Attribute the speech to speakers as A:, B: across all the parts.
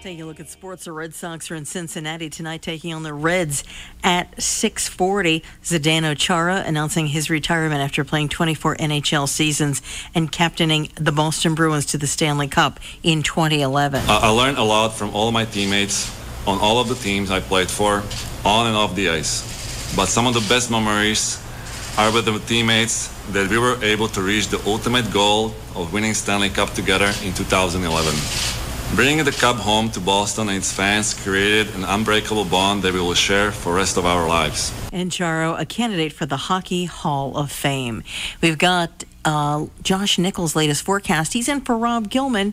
A: Take a look at sports. The Red Sox are in Cincinnati tonight, taking on the Reds at 6:40. Zdeno Chara announcing his retirement after playing 24 NHL seasons and captaining the Boston Bruins to the Stanley Cup in 2011.
B: I learned a lot from all my teammates on all of the teams I played for, on and off the ice. But some of the best memories are with the teammates that we were able to reach the ultimate goal of winning Stanley Cup together in 2011. Bringing the Cup home to Boston and its fans created an unbreakable bond that we will share for the rest of our lives.
A: And Charo, a candidate for the Hockey Hall of Fame. We've got Josh Nichols' latest forecast. He's in for Rob Gilman,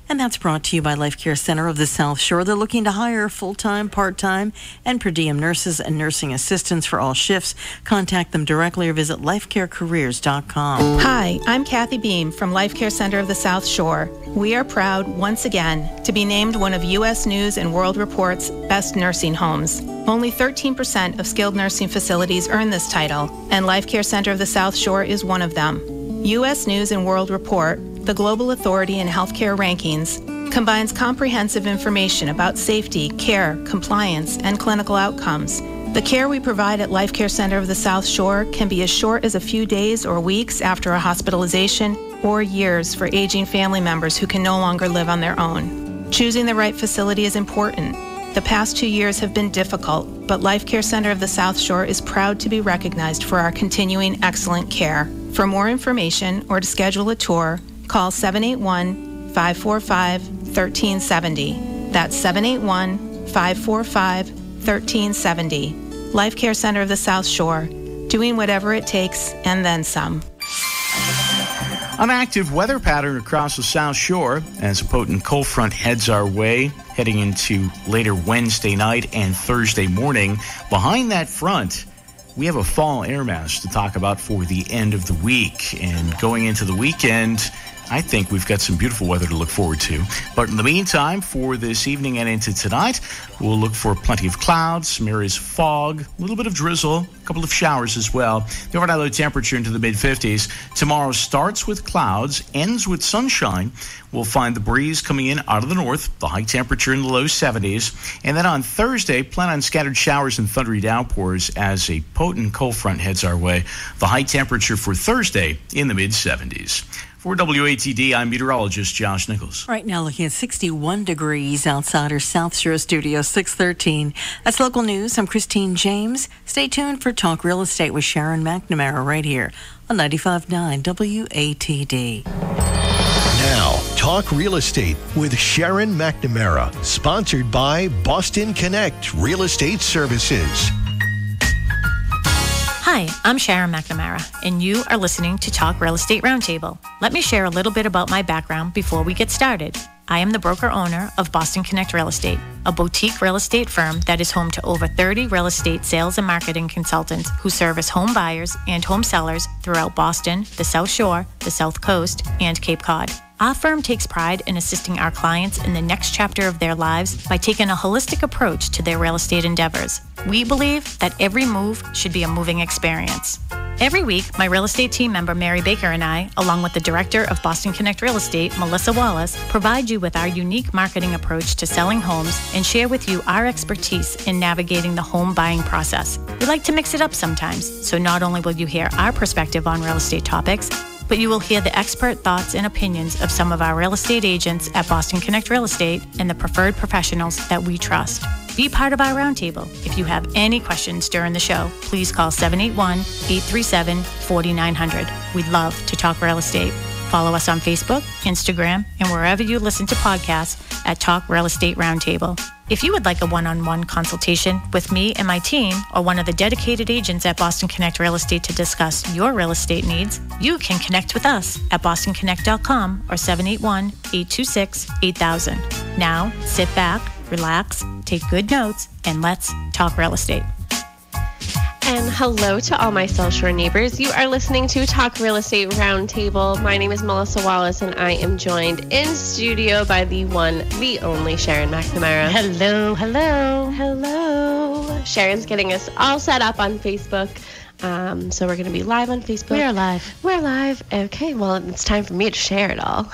A: and that's brought to you by Life Care Center of the South Shore. They're looking to hire full-time, part-time, and per diem nurses and nursing assistants for all shifts. Contact them directly or visit lifecarecareers.com.
C: Hi, I'm Kathy Beam from Life Care Center of the South Shore. We are proud, once again, to be named one of U.S. News and World Report's best nursing homes. Only 13% of skilled nursing facilities earn this title, and Life Care Center of the South Shore is one of them. U.S. News and World Report, the global authority in healthcare rankings, combines comprehensive information about safety, care, compliance, and clinical outcomes. The care we provide at Life Care Center of the South Shore can be as short as a few days or weeks after a hospitalization, or years for aging family members who can no longer live on their own. Choosing the right facility is important. The past 2 years have been difficult, but Life Care Center of the South Shore is proud to be recognized for our continuing excellent care. For more information or to schedule a tour, call 781-545-1370. That's 781-545-1370. Life Care Center of the South Shore, doing whatever it takes and then some.
D: An active weather pattern across the South Shore as a potent cold front heads our way, heading into later Wednesday night and Thursday morning. Behind that front, we have a fall air mass to talk about for the end of the week. And going into the weekend, I think we've got some beautiful weather to look forward to. But in the meantime, for this evening and into tonight, we'll look for plenty of clouds, some areas of fog, a little bit of drizzle, a couple of showers as well. The overnight low temperature into the mid-50s. Tomorrow starts with clouds, ends with sunshine. We'll find the breeze coming in out of the north, the high temperature in the low 70s. And then on Thursday, plan on scattered showers and thundery downpours as a potent cold front heads our way. The high temperature for Thursday in the mid-70s. For WATD, I'm meteorologist Josh Nichols.
A: Right now looking at 61 degrees outside our South Shore studio, 613. That's local news. I'm Christine James. Stay tuned for Talk Real Estate with Sharon McNamara right here on 95.9 WATD.
E: Now, Talk Real Estate with Sharon McNamara, sponsored by Boston Connect Real Estate Services.
F: Hi, I'm Sharon McNamara, and you are listening to Talk Real Estate Roundtable. Let me share a little bit about my background before we get started. I am the broker-owner of Boston Connect Real Estate, a boutique real estate firm that is home to over 30 real estate sales and marketing consultants who service home buyers and home sellers throughout Boston, the South Shore, the South Coast, and Cape Cod. Our firm takes pride in assisting our clients in the next chapter of their lives by taking a holistic approach to their real estate endeavors. We believe that every move should be a moving experience. Every week, my real estate team member Mary Baker and I, along with the director of Boston Connect Real Estate, Melissa Wallace, provide you with our unique marketing approach to selling homes and share with you our expertise in navigating the home buying process. We like to mix it up sometimes, so not only will you hear our perspective on real estate topics, but you will hear the expert thoughts and opinions of some of our real estate agents at Boston Connect Real Estate and the preferred professionals that we trust. Be part of our roundtable. If you have any questions during the show, please call 781-837-4900. We'd love to talk real estate. Follow us on Facebook, Instagram, and wherever you listen to podcasts at Talk Real Estate Roundtable. If you would like a one-on-one consultation with me and my team or one of the dedicated agents at Boston Connect Real Estate to discuss your real estate needs, you can connect with us at bostonconnect.com or 781-826-8000. Now, sit back, relax, take good notes, and let's talk real estate.
G: And hello to all my South Shore neighbors. You are listening to Talk Real Estate Roundtable. My name is Melissa Wallace, and I am joined in studio by the one, the only Sharon McNamara.
F: Hello, hello.
G: Hello. Sharon's getting us all set up on Facebook. So we're going to be live on Facebook.
F: We're live.
G: We're live. Okay, well, it's time for me to share it all.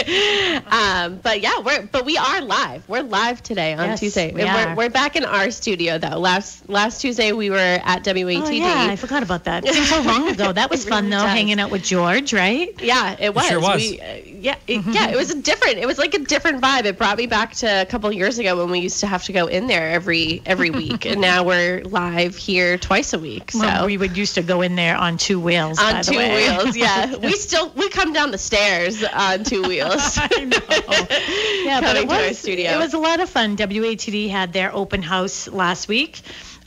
G: But yeah, we are live. We're live today on Tuesday. We're back in our studio though. Last Tuesday we were at WATD.
F: Oh, yeah, I forgot about that. It seems so long ago. That was fun though, hanging out with George, right?
G: Yeah, it was.
H: It sure was.
G: It was different. It was like a different vibe. It brought me back to a couple of years ago when we used to have to go in there every week, and now we're live here twice a week. So
F: well, we used to go in there on two wheels.
G: On two wheels, yeah. We come down the stairs on two wheels.
F: I know. Yeah, but it was a lot of fun. WATD had their open house last week.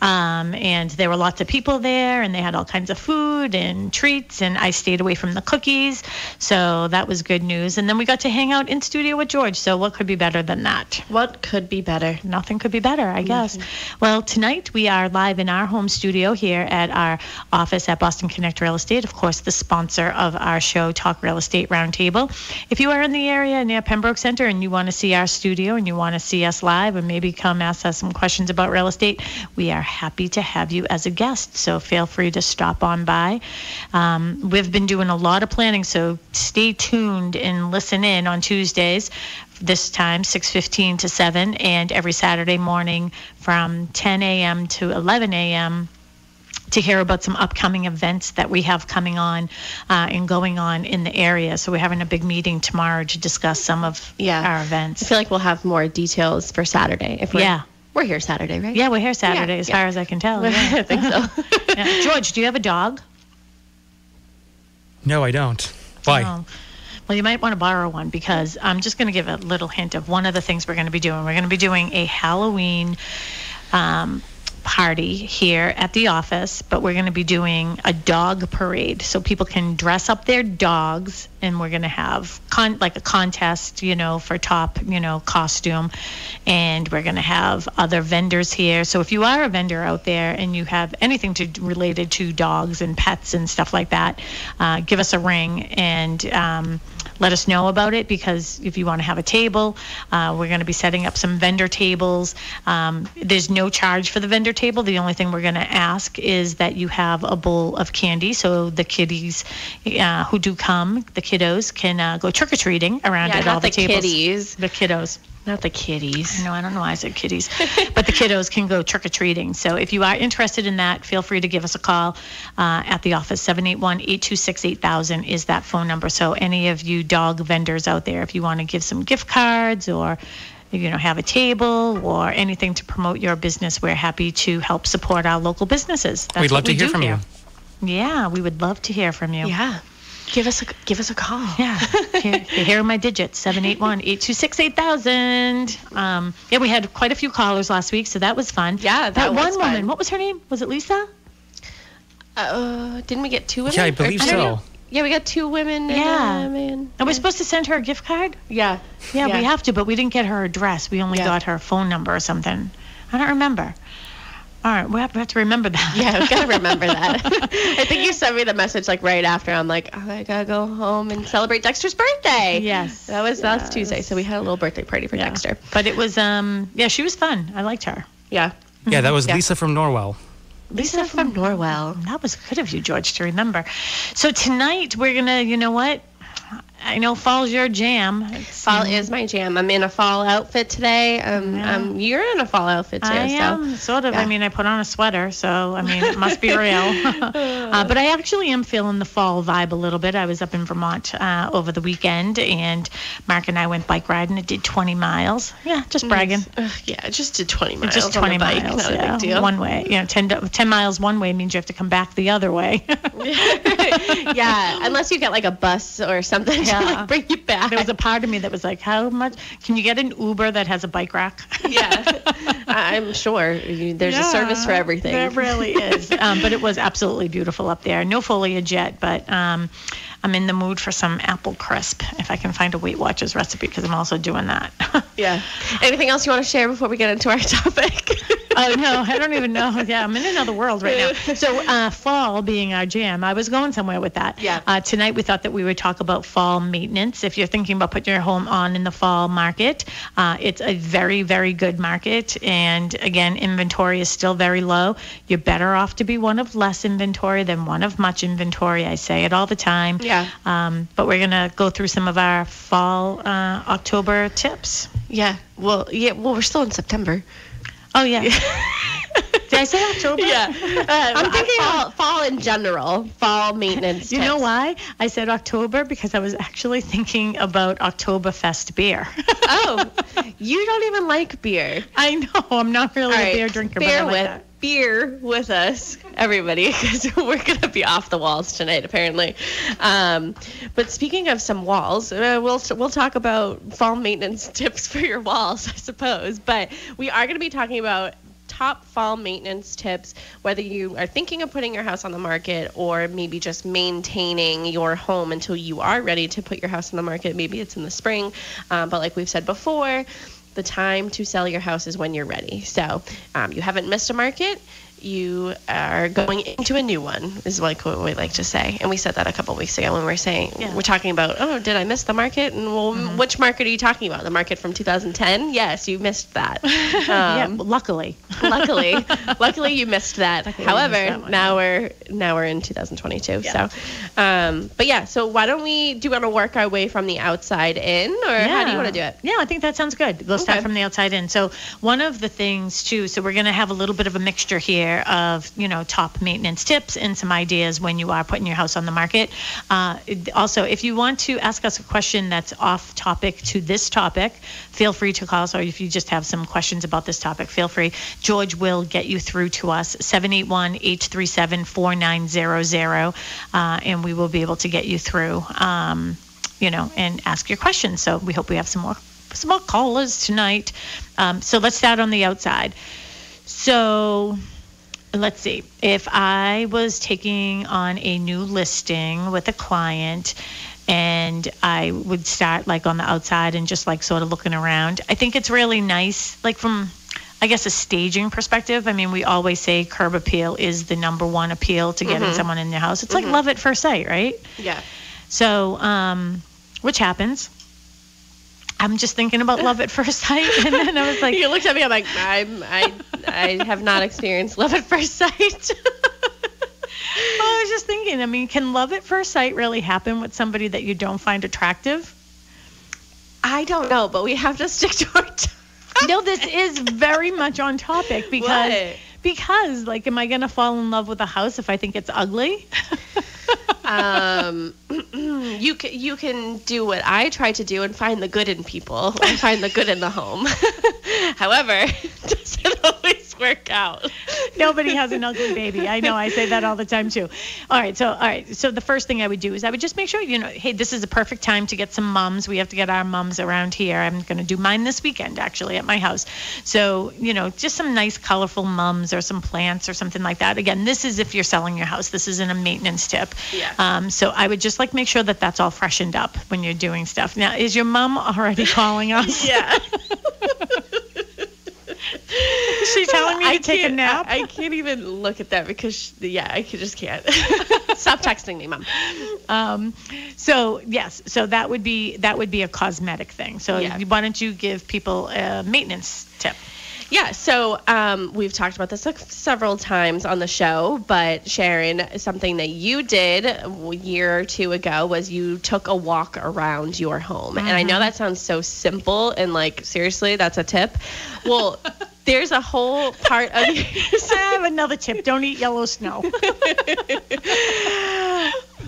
F: And there were lots of people there, and they had all kinds of food and treats, and I stayed away from the cookies, so that was good news. And then we got to hang out in studio with George, so what could be better than that?
G: What could be better?
F: Nothing could be better, I guess. Well, tonight we are live in our home studio here at our office at Boston Connect Real Estate, of course, the sponsor of our show, Talk Real Estate Roundtable. If you are in the area near Pembroke Center and you want to see our studio and you want to see us live and maybe come ask us some questions about real estate, we are happy to have you as a guest, so feel free to stop on by. We've been doing a lot of planning, so stay tuned and listen in on Tuesdays, this time 6:15 to 7, and every Saturday morning from 10 a.m. to 11 a.m. to hear about some upcoming events that we have coming on and going on in the area. So we're having a big meeting tomorrow to discuss some of our events.
G: I feel like we'll have more details for Saturday. We're here Saturday, right?
F: Yeah, we're here Saturday, as far as I can tell. Yeah.
G: I think so.
F: Yeah. George, do you have a dog?
H: No, I don't. Why?
F: Oh. Well, you might want to borrow one, because I'm just going to give a little hint of one of the things we're going to be doing. We're going to be doing a Halloween party here at the office, but we're going to be doing a dog parade, so people can dress up their dogs, and we're going to have like a contest, for top, costume, and we're going to have other vendors here. So if you are a vendor out there and you have anything related to dogs and pets and stuff like that, give us a ring and let us know about it, because if you want to have a table, we're going to be setting up some vendor tables. There's no charge for the vendor table. The only thing we're going to ask is that you have a bowl of candy, so the kiddies who do come, the kiddos, can go trick-or-treating around at all the tables. The kiddos.
G: Not the kitties.
F: No, I don't know why I said kitties. But the kiddos can go trick-or-treating. So if you are interested in that, feel free to give us a call at the office. 781-826-8000 is that phone number. So any of you dog vendors out there, if you want to give some gift cards or have a table or anything to promote your business, we're happy to help support our local businesses. That's
H: We'd love to hear from you.
F: Yeah, we would love to hear from you.
G: Yeah. Give us a call.
F: Yeah. Here are my digits, 781-826-8000. Yeah, we had quite a few callers last week, so that was fun.
G: Yeah,
F: that
G: was
F: one woman,
G: fun.
F: what was her name? Was it Lisa?
G: Didn't we get two women?
H: Yeah, I believe so.
G: Yeah, we got two women and a man.
F: Are we supposed to send her a gift card?
G: Yeah.
F: Yeah, we have to, but we didn't get her address. We only got her phone number or something. I don't remember. All right, we have to remember that.
G: Yeah, we got to remember that. I think you sent me the message right after. I'm like, I got to go home and celebrate Dexter's birthday.
F: Yes.
G: That was Tuesday, so we had a little birthday party for Dexter.
F: But it was, she was fun. I liked her.
G: Yeah.
H: Yeah, that was Lisa from Norwell.
G: Lisa from Norwell.
F: That was good of you, George, to remember. So tonight we're going to, you know what? I know fall's your jam.
G: Fall is my jam. I'm in a fall outfit today. You're in a fall outfit too.
F: I am, sort of. Yeah. I mean, I put on a sweater, so, it must be real. But I actually am feeling the fall vibe a little bit. I was up in Vermont over the weekend, and Mark and I went bike riding. It did 20 miles. Yeah, just bragging.
G: Yeah, just did 20 miles.
F: Just 20 miles.
G: Not a big deal.
F: One way. 10 miles one way means you have to come back the other way.
G: Yeah, unless you get like a bus or something to bring you back.
F: There was a part of me that was like, how much? Can you get an Uber that has a bike rack?
G: Yeah, I'm sure. There's a service for everything.
F: There really is. But it was absolutely beautiful up there. No foliage yet, but I'm in the mood for some apple crisp, if I can find a Weight Watchers recipe, because I'm also doing that.
G: Yeah. Anything else you want to share before we get into our topic?
F: Oh, no, I don't even know. Yeah, I'm in another world right now. So fall being our jam, I was going somewhere with that.
G: Yeah.
F: Tonight we thought that we would talk about fall maintenance. If you're thinking about putting your home on in the fall market, it's a very, very good market. And again, inventory is still very low. You're better off to be one of less inventory than one of much inventory. I say it all the time.
G: Yeah.
F: But we're going to go through some of our fall October tips.
G: Yeah. Well, we're still in September.
F: Oh, yeah. Did I say October?
G: Yeah. I'm thinking fall in general, fall maintenance
F: You know
G: tips.
F: why? I said October because I was actually thinking about Oktoberfest beer.
G: Oh, you don't even like beer.
F: I know. I'm not really a beer drinker, but I like that.
G: Beer with us, everybody, because we're going to be off the walls tonight, apparently. But speaking of some walls, we'll talk about fall maintenance tips for your walls, I suppose. But we are going to be talking about top fall maintenance tips, whether you are thinking of putting your house on the market or maybe just maintaining your home until you are ready to put your house on the market. Maybe it's in the spring, but like we've said before, the time to sell your house is when you're ready. So you haven't missed a market. You are going into a new one, is like what we like to say. And we said that a couple of weeks ago when we were saying, we're talking about, did I miss the market? And well, which market are you talking about? The market from 2010? Yes, you missed that.
F: Yeah, luckily
G: you missed that. However, now we're in 2022. Yeah. So, but yeah, so why don't do you want to work our way from the outside in, or how do you want to do it?
F: Yeah, I think that sounds good. We'll start from the outside in. So one of the things too, so we're going to have a little bit of a mixture here of top maintenance tips and some ideas when you are putting your house on the market. Also, if you want to ask us a question that's off topic to this topic, feel free to call us, or if you just have some questions about this topic, feel free. George will get you through to us, 781-837-4900, and we will be able to get you through and ask your questions. So we hope we have some more callers tonight. So let's start on the outside. So let's see. If I was taking on a new listing with a client and I would start like on the outside and just like sort of looking around, I think it's really nice, like from, I guess, a staging perspective. I mean, we always say curb appeal is the number one appeal to getting someone in your house. It's like love at first sight, right?
G: Yeah.
F: So, which happens. I'm just thinking about love at first sight, and then I was like,
G: you looked at me. I'm like, I have not experienced love at first sight.
F: Well, I was just thinking. I mean, can love at first sight really happen with somebody that you don't find attractive?
G: I don't know, but we have to stick to our topic.
F: No, this is very much on topic because like, am I gonna fall in love with a house if I think it's ugly?
G: You can do what I try to do and find the good in people, or find the good in the home. However, it doesn't always work out.
F: Nobody has an ugly baby. I know. I say that all the time too. All right. So the first thing I would do is I would just make sure, hey, this is a perfect time to get some mums. We have to get our mums around here. I'm going to do mine this weekend, actually, at my house. So, just some nice, colorful mums or some plants or something like that. Again, this is if you're selling your house. This isn't a maintenance tip.
G: Yeah.
F: So I would just make sure that that's all freshened up when you're doing stuff. Now, is your mom already calling us?
G: Yeah.
F: Is she telling me to take a nap?
G: I can't even look at that because, I just can't. Stop texting me, Mom.
F: So that would be a cosmetic thing. So why don't you give people a maintenance tip?
G: Yeah, so we've talked about this several times on the show, but Sharon, something that you did a year or two ago was you took a walk around your home. And I know that sounds so simple and seriously, that's a tip. Well, there's a whole part of
F: I have another tip. Don't eat yellow snow.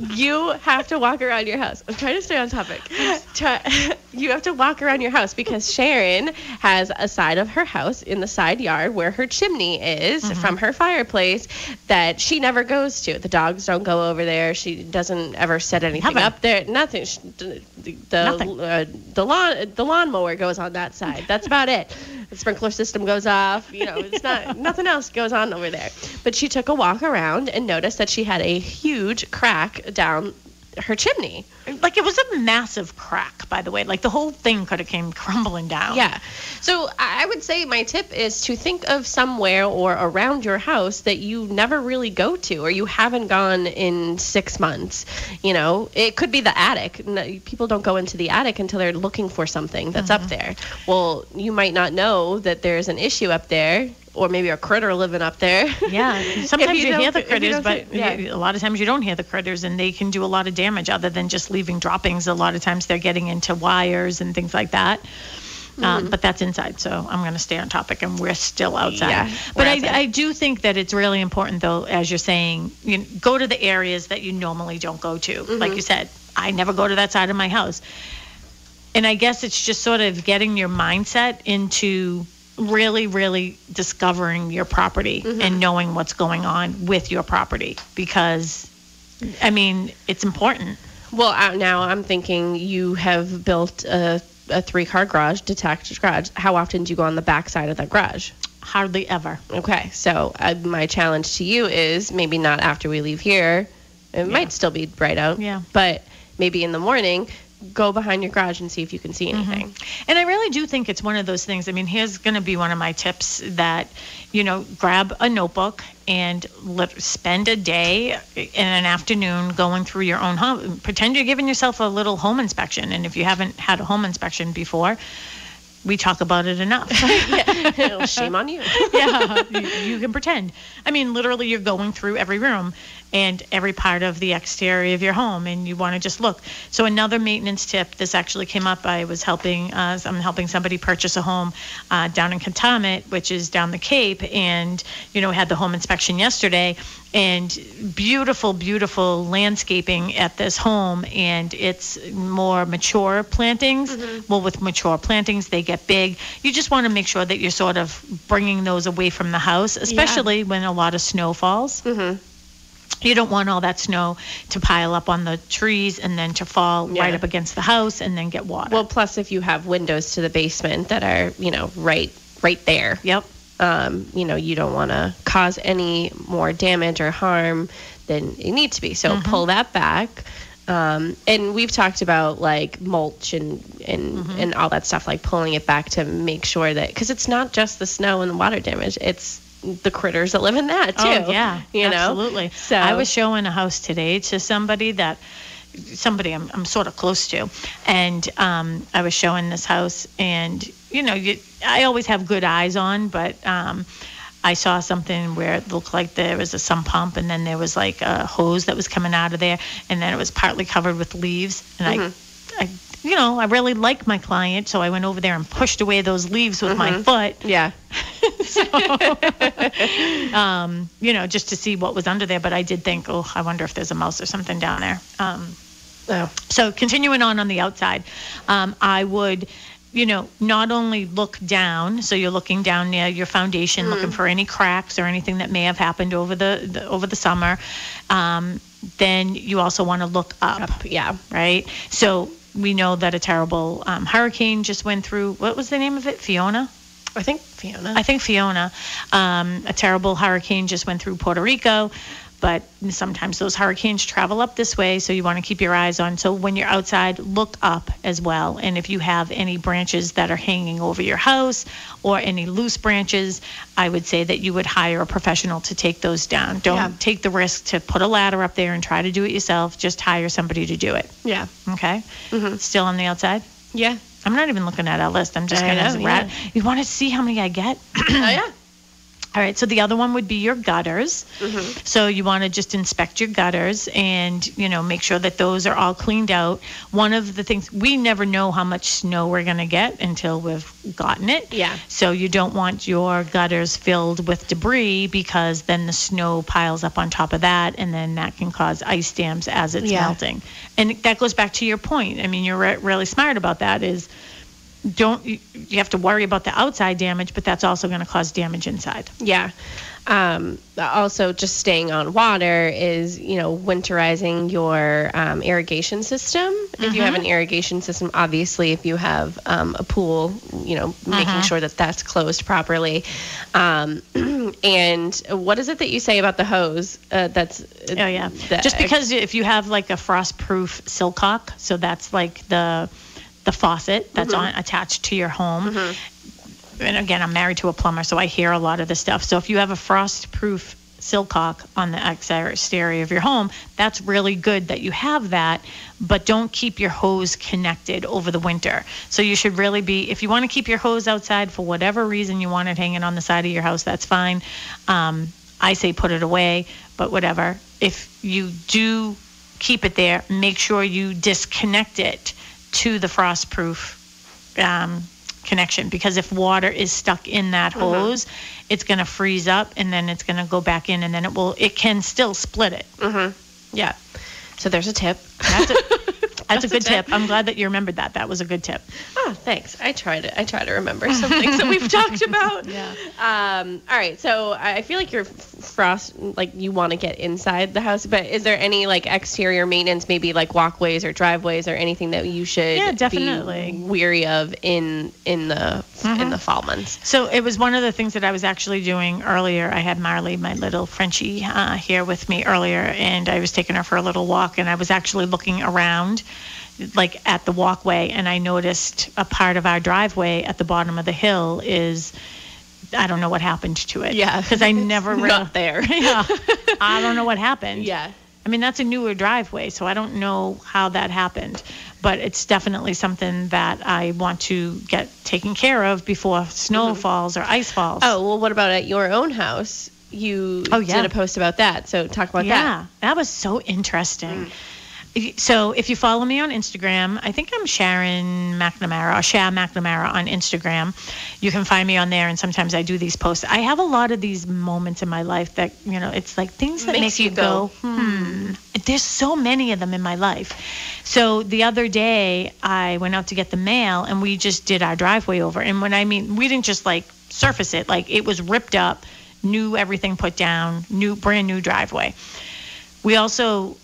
G: You have to walk around your house. I'm trying to stay on topic. You have to walk around your house because Sharon has a side of her house in the side yard where her chimney is from her fireplace that she never goes to. The dogs don't go over there. She doesn't ever set anything up there. Nothing. The lawnmower goes on that side. That's about it. The sprinkler system goes off. It's not nothing else goes on over there. But she took a walk around and noticed that she had a huge crack down her chimney.
F: Like, it was a massive crack, by the way. Like, the whole thing could have came crumbling down.
G: Yeah. So I would say my tip is to think of somewhere or around your house that you never really go to, or you haven't gone in 6 months. You know, it could be the attic. People don't go into the attic until they're looking for something that's up there. Well, you might not know that there's an issue up there, or maybe a critter living up there.
F: Yeah. Sometimes you hear the critters, but
G: yeah.
F: a lot of times you don't hear the critters, and they can do a lot of damage other than just leaving droppings. A lot of times they're getting into wires and things like that. But that's inside, so I'm going to stay on topic, and we're still outside.
G: Yeah,
F: but I do think that it's really important, though, as you're saying, go to the areas that you normally don't go to. Like you said, I never go to that side of my house. And I guess it's just sort of getting your mindset into really, really discovering your property and knowing what's going on with your property, because, I mean, it's important.
G: Well, now I'm thinking you have built a 3-car garage, detached garage. How often do you go on the back side of that garage?
F: Hardly ever.
G: Okay, so my challenge to you is maybe not after we leave here. It might still be bright out.
F: Yeah.
G: But maybe in the morning, go behind your garage and see if you can see anything.
F: And I really do think it's one of those things. I mean, here's going to be one of my tips that, grab a notebook and spend a day and an afternoon going through your own home. Pretend you're giving yourself a little home inspection. And if you haven't had a home inspection before, we talk about it enough.
G: Yeah. Shame on you.
F: Yeah, you can pretend. I mean, literally, you're going through every room and every part of the exterior of your home, and you want to just look. So another maintenance tip, this actually came up. I'm helping somebody purchase a home down in Kentamet, which is down the Cape, and, we had the home inspection yesterday, and beautiful, beautiful landscaping at this home, and it's more mature plantings. Well, with mature plantings, they get big. You just want to make sure that you're sort of bringing those away from the house, especially when a lot of snow falls. You don't want all that snow to pile up on the trees and then to fall right up against the house and then get water.
G: Well, plus if you have windows to the basement that are, right there.
F: Yep.
G: You don't want to cause any more damage or harm than you need to be. So pull that back. And we've talked about like mulch and all that stuff, like pulling it back to make sure that, because it's not just the snow and the water damage, it's the critters that live in that too.
F: Oh yeah, absolutely.
G: So
F: I was showing a house today to somebody I'm sort of close to, and I was showing this house, and I always have good eyes on, but I saw something where it looked like there was a sump pump, and then there was like a hose that was coming out of there, and then it was partly covered with leaves, and I really like my client, so I went over there and pushed away those leaves with my foot.
G: Yeah.
F: So, just to see what was under there. But I did think, I wonder if there's a mouse or something down there. So continuing on the outside, I would, not only look down, so you're looking down near your foundation, looking for any cracks or anything that may have happened over the summer. Then you also want to look up.
G: Yeah.
F: Right. So we know that a terrible hurricane just went through. What was the name of it? Fiona?
G: I think Fiona.
F: A terrible hurricane just went through Puerto Rico, but sometimes those hurricanes travel up this way, so you want to keep your eyes on. So when you're outside, look up as well. And if you have any branches that are hanging over your house or any loose branches, I would say that you would hire a professional to take those down. Don't take the risk to put a ladder up there and try to do it yourself. Just hire somebody to do it.
G: Yeah.
F: Okay? Still on the outside?
G: Yeah.
F: I'm not even looking at our list. I'm just going to You want to see how many I get?
G: Oh, yeah.
F: All right, so the other one would be your gutters. So you want to just inspect your gutters and, make sure that those are all cleaned out. One of the things, we never know how much snow we're going to get until we've gotten it.
G: Yeah.
F: So you don't want your gutters filled with debris, because then the snow piles up on top of that, and then that can cause ice dams as it's melting. And that goes back to your point. I mean, you're really smart about that, is you have to worry about the outside damage, but that's also going to cause damage inside.
G: Yeah. Also, just staying on water is, winterizing your irrigation system. If you have an irrigation system, obviously, if you have a pool, making sure that that's closed properly. And what is it that you say about the hose?
F: Just because if you have like a frost-proof silcock, so that's like the faucet that's attached to your home. And again, I'm married to a plumber, so I hear a lot of this stuff. So if you have a frost-proof silcock on the exterior of your home, that's really good that you have that, but don't keep your hose connected over the winter. So you should really be, if you want to keep your hose outside for whatever reason you want it hanging on the side of your house, that's fine. I say put it away, but whatever. If you do keep it there, make sure you disconnect it to the frost-proof connection, because if water is stuck in that hose, it's going to freeze up and then it's going to go back in, and then it can still split it.
G: Yeah. So there's a tip.
F: That's a good tip. I'm glad that you remembered that. That was a good tip.
G: Oh, thanks. I try to remember some things that we've talked about.
F: Yeah.
G: All right. So I feel like you're you want to get inside the house, but is there any like exterior maintenance, maybe like walkways or driveways or anything that you should be weary of in the fall months?
F: So it was one of the things that I was actually doing earlier. I had Marley, my little Frenchie, here with me earlier, and I was taking her for a little walk, and I was actually looking around like at the walkway, and I noticed a part of our driveway at the bottom of the hill I don't know what happened to it.
G: Yeah.
F: Because I never
G: not there.
F: Yeah. I don't know what happened.
G: Yeah.
F: I mean, that's a newer driveway, so I don't know how that happened, but it's definitely something that I want to get taken care of before snow falls or ice falls.
G: Oh, well, what about at your own house? You did a post about that, so talk about that.
F: Yeah, that was so interesting. So if you follow me on Instagram, I think I'm Sharon McNamara, or Sha McNamara on Instagram. You can find me on there, and sometimes I do these posts. I have a lot of these moments in my life that, it's like things that make you go, There's so many of them in my life. So the other day, I went out to get the mail, and we just did our driveway over. And when I mean, we didn't just like surface it, like it was ripped up, new everything put down, brand new driveway. We also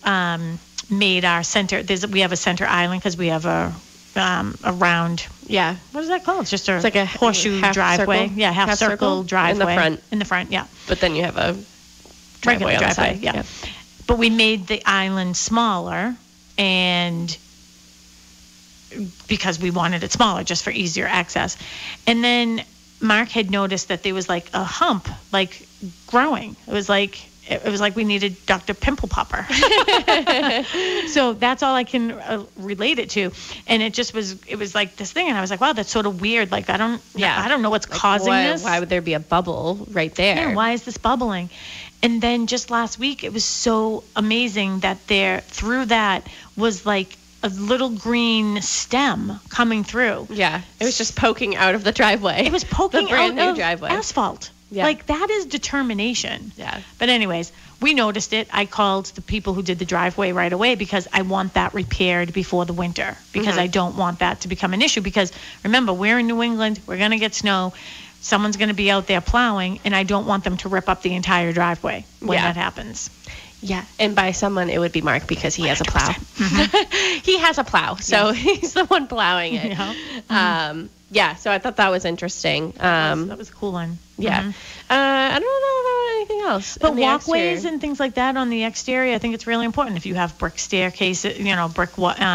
F: made our center. We have a center island because we have a round.
G: Yeah.
F: What is that called? It's
G: it's like a
F: horseshoe driveway.
G: Circle?
F: Yeah, half circle driveway
G: in the front.
F: Yeah.
G: But then you have a
F: regular
G: driveway on the
F: driveway.
G: side.
F: Yeah. But we made the island smaller, and because we wanted it smaller, just for easier access. And then Mark had noticed that there was like a hump, like growing. It was like we needed Dr. Pimple Popper. So that's all I can relate it to. And it was like this thing. And I was like, wow, that's sort of weird. Like, I don't know what's causing this.
G: Why would there be a bubble right there?
F: Yeah, why is this bubbling? And then just last week, it was so amazing that through that was like a little green stem coming through.
G: Yeah, it was just poking out of the driveway.
F: It was poking
G: the brand
F: out
G: new
F: of
G: driveway.
F: Asphalt. Yeah. Like, that is determination.
G: Yeah.
F: But anyways, we noticed it. I called the people who did the driveway right away because I want that repaired before the winter, because I don't want that to become an issue. Because remember, we're in New England. We're going to get snow. Someone's going to be out there plowing, and I don't want them to rip up the entire driveway when that happens.
G: Yeah, and by someone, it would be Mark, because he has a plow. He has a plow, so he's the one plowing it. Yeah. So I thought that was interesting.
F: That was a cool one.
G: Yeah. I don't know about anything else.
F: But walkways and things like that on the exterior, I think it's really important. If you have brick staircases, brick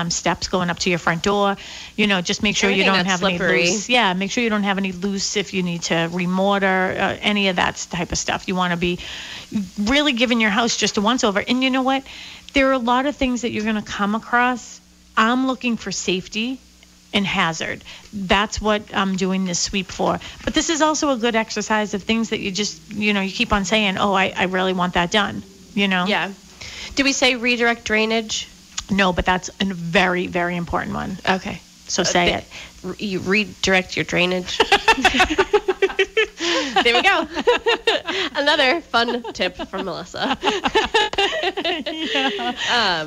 F: steps going up to your front door, just make sure you don't have any loose. Yeah, make sure you don't have any loose if you need to remortar, any of that type of stuff. You want to be really giving your house just a once-over. And you know what? There are a lot of things that you're going to come across. I'm looking for safety and hazard. That's what I'm doing this sweep for. But this is also a good exercise of things that you just, you keep on saying, oh, I really want that done,
G: Yeah. Do we say redirect drainage?
F: No, but that's a very, very important one.
G: Okay.
F: So say it.
G: You redirect your drainage. There we go. Another fun tip from Melissa.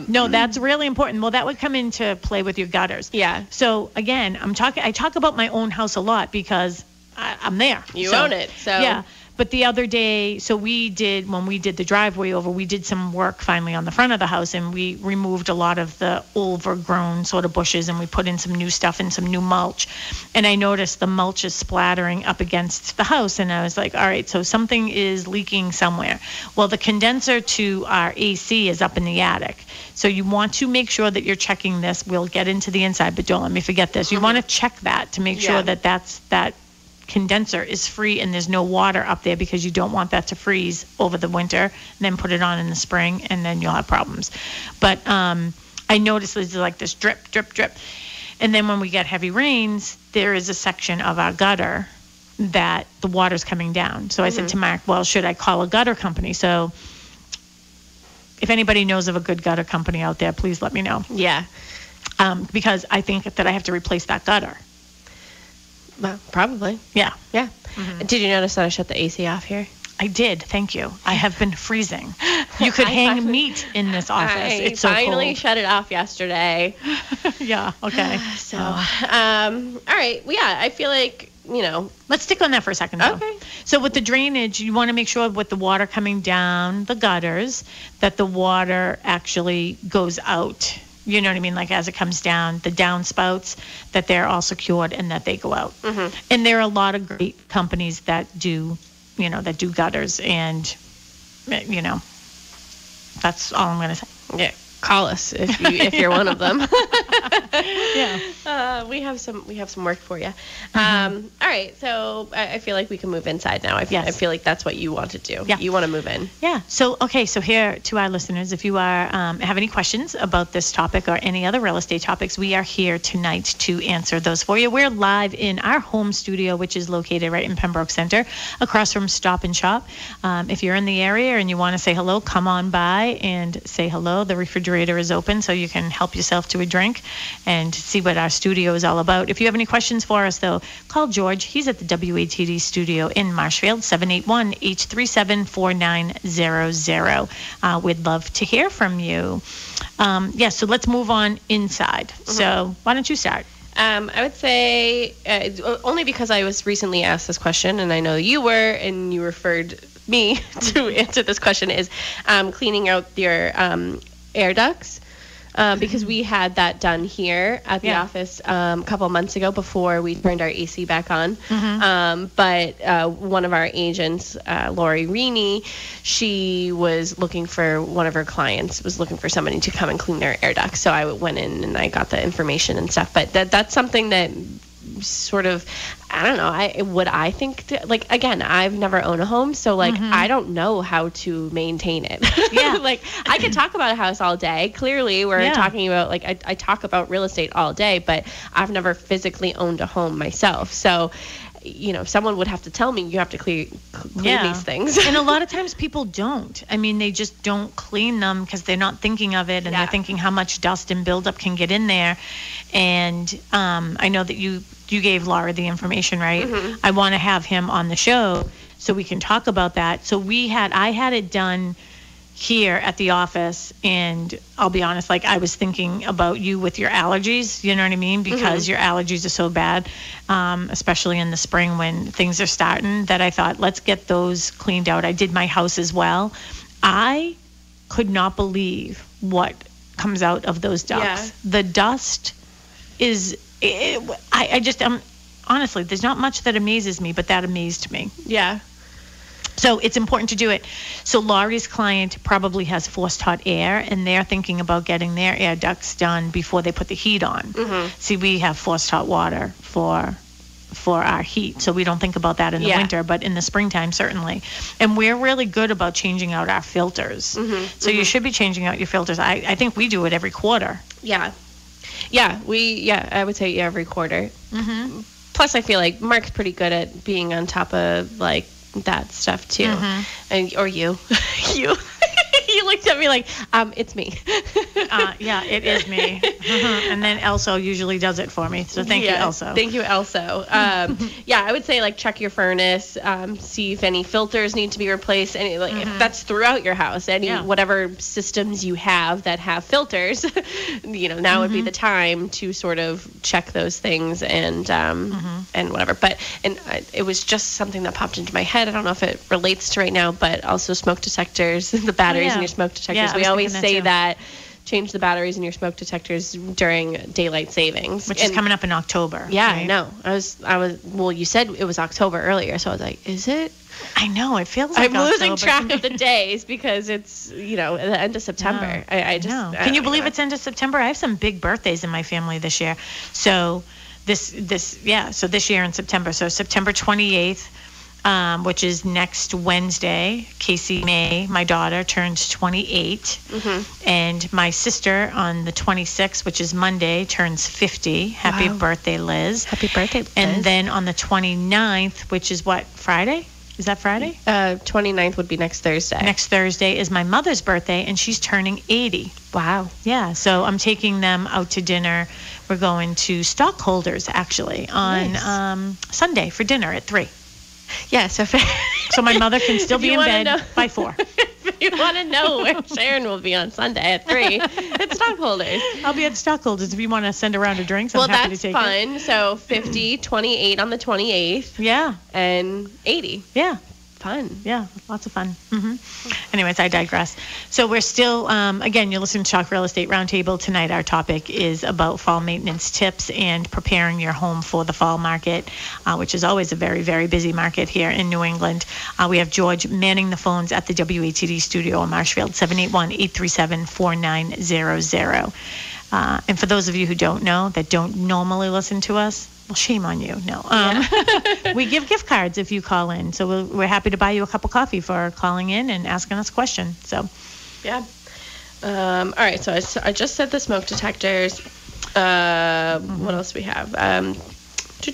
F: No, that's really important. Well, that would come into play with your gutters.
G: Yeah.
F: So again, I talk about my own house a lot because I'm there.
G: You own it. So
F: yeah. But the other day, when we did the driveway over, we did some work finally on the front of the house, and we removed a lot of the overgrown sort of bushes, and we put in some new stuff and some new mulch. And I noticed the mulch is splattering up against the house, and I was like, all right, so something is leaking somewhere. Well, the condenser to our AC is up in the attic. So you want to make sure that you're checking this. We'll get into the inside, but don't let me forget this. You want to check that to make sure that that condenser is free and there's no water up there, because you don't want that to freeze over the winter and then put it on in the spring, and then you'll have problems. But I noticed there's like this drip, drip, drip. And then when we get heavy rains, there is a section of our gutter that the water's coming down. So I said to Mark, well, should I call a gutter company? So if anybody knows of a good gutter company out there, please let me know.
G: Yeah.
F: Because I think that I have to replace that gutter.
G: Well, probably.
F: Yeah.
G: Yeah. Did you notice that I shut the AC off here?
F: I did. Thank you. I have been freezing. You could hang meat in this office. It's so
G: finally
F: cold.
G: shut it off yesterday.
F: Yeah. Okay.
G: So, all right. Well, yeah, I feel like,
F: let's stick on that for a second, though.
G: Okay.
F: So with the drainage, you want to make sure with the water coming down the gutters that the water actually goes out. You know what I mean? Like as it comes down, the downspouts, that they're all secured and that they go out. And there are a lot of great companies that do gutters, and, that's all I'm going to say.
G: Yeah. Call us if you're one of them.
F: Yeah.
G: We have some work for you. All right, so I feel like we can move inside now. I feel like that's what you want to do.
F: Yeah.
G: You want to move in.
F: Yeah. So here to our listeners, if you are have any questions about this topic or any other real estate topics, we are here tonight to answer those for you. We're live in our home studio, which is located right in Pembroke Center, across from Stop and Shop. If you're in the area and you want to say hello, come on by and say hello. The refrigerator is open, so you can help yourself to a drink and see what our studio is all about. If you have any questions for us, though, call George. He's at the WATD studio in Marshfield, 781-837-4900. We'd love to hear from you. So let's move on inside. So why don't you start?
G: I would say, only because I was recently asked this question, and I know you were, and you referred me to answer this question, is cleaning out your air ducts, because we had that done here at the office a couple months ago before we turned our AC back on. But one of our agents, Lori Rini, she was looking for one of her clients, was looking for somebody to come and clean their air ducts. So I went in and I got the information and stuff. But that's something that sort of, I don't know, I think, again, I've never owned a home, so I don't know how to maintain it.
F: Yeah.
G: I could talk about a house all day. Clearly we're talking about, I talk about real estate all day, but I've never physically owned a home myself. So, someone would have to tell me, you have to clean these things.
F: And a lot of times people don't. I mean, they just don't clean them because they're not thinking of it, and they're thinking how much dust and buildup can get in there. And I know that you gave Laura the information, right? I want to have him on the show so we can talk about that. So I had it done here at the office, and I'll be honest, I was thinking about you with your allergies, you know what I mean? Because your allergies are so bad, especially in the spring when things are starting, that I thought, let's get those cleaned out. I did my house as well. I could not believe what comes out of those ducts.
G: Yeah.
F: The dust is, honestly, there's not much that amazes me, but that amazed me.
G: Yeah.
F: So it's important to do it. So Laurie's client probably has forced hot air, and they're thinking about getting their air ducts done before they put the heat on. See, we have forced hot water for our heat, so we don't think about that in the winter, but in the springtime, certainly. And we're really good about changing out our filters. So you should be changing out your filters. I think we do it every quarter.
G: Yeah. I would say every quarter. Plus, I feel like Mark's pretty good at being on top of, that stuff too. Or you. You looked at me like, it's me.
F: Yeah, it is me. And then Elso usually does it for me. So thank you, Elso.
G: Thank you, Elso. Yeah, I would say like check your furnace, see if any filters need to be replaced. Any if that's throughout your house, whatever systems you have that have filters, now would be the time to sort of check those things and whatever. But it was just something that popped into my head. I don't know if it relates to right now, but also smoke detectors, the batteries in your smoke detectors.
F: Yeah,
G: we always say that change the batteries in your smoke detectors during daylight savings,
F: which is coming up in October.
G: Yeah,
F: right?
G: I know. I was. Well, you said it was October earlier, so I was like, is it?
F: I know. It feels like
G: I'm losing track of the days because it's the end of September. I just
F: know. Can you believe it's end of September? I have some big birthdays in my family this year. So this year in September. So September 28th. Which is next Wednesday. Casey May, my daughter, turns 28. And my sister on the 26th, which is Monday, turns 50. Happy birthday, Liz.
G: Happy birthday, Liz.
F: And then on the 29th, which is what, Friday? Is that Friday?
G: 29th would be next Thursday.
F: Next Thursday is my mother's birthday, and she's turning 80.
G: Wow.
F: Yeah, so I'm taking them out to dinner. We're going to Stockholders, actually, on Sunday for dinner at 3.
G: Yeah, so
F: my mother can still be in bed by 4.
G: If you want to know where Sharon will be on Sunday at 3, it's Stockholders.
F: I'll be at Stockholders if you want to send a round of drinks. I'm happy to take
G: Well, that's fun. So 50, 28 on the 28th.
F: Yeah.
G: And 80.
F: Yeah.
G: Fun.
F: Yeah, lots of fun. Anyways, I digress. So we're still, again, you're listening to Talk Real Estate Roundtable. Tonight our topic is about fall maintenance tips and preparing your home for the fall market, which is always a very, very busy market here in New England. We have George manning the phones at the WATD studio in Marshfield, 781-837-4900. And for those of you who don't know, that don't normally listen to us, well, shame on you. No. We give gift cards if you call in. So we're happy to buy you a cup of coffee for calling in and asking us a question. So,
G: yeah. All right. So I just said the smoke detectors. What else do we have? Do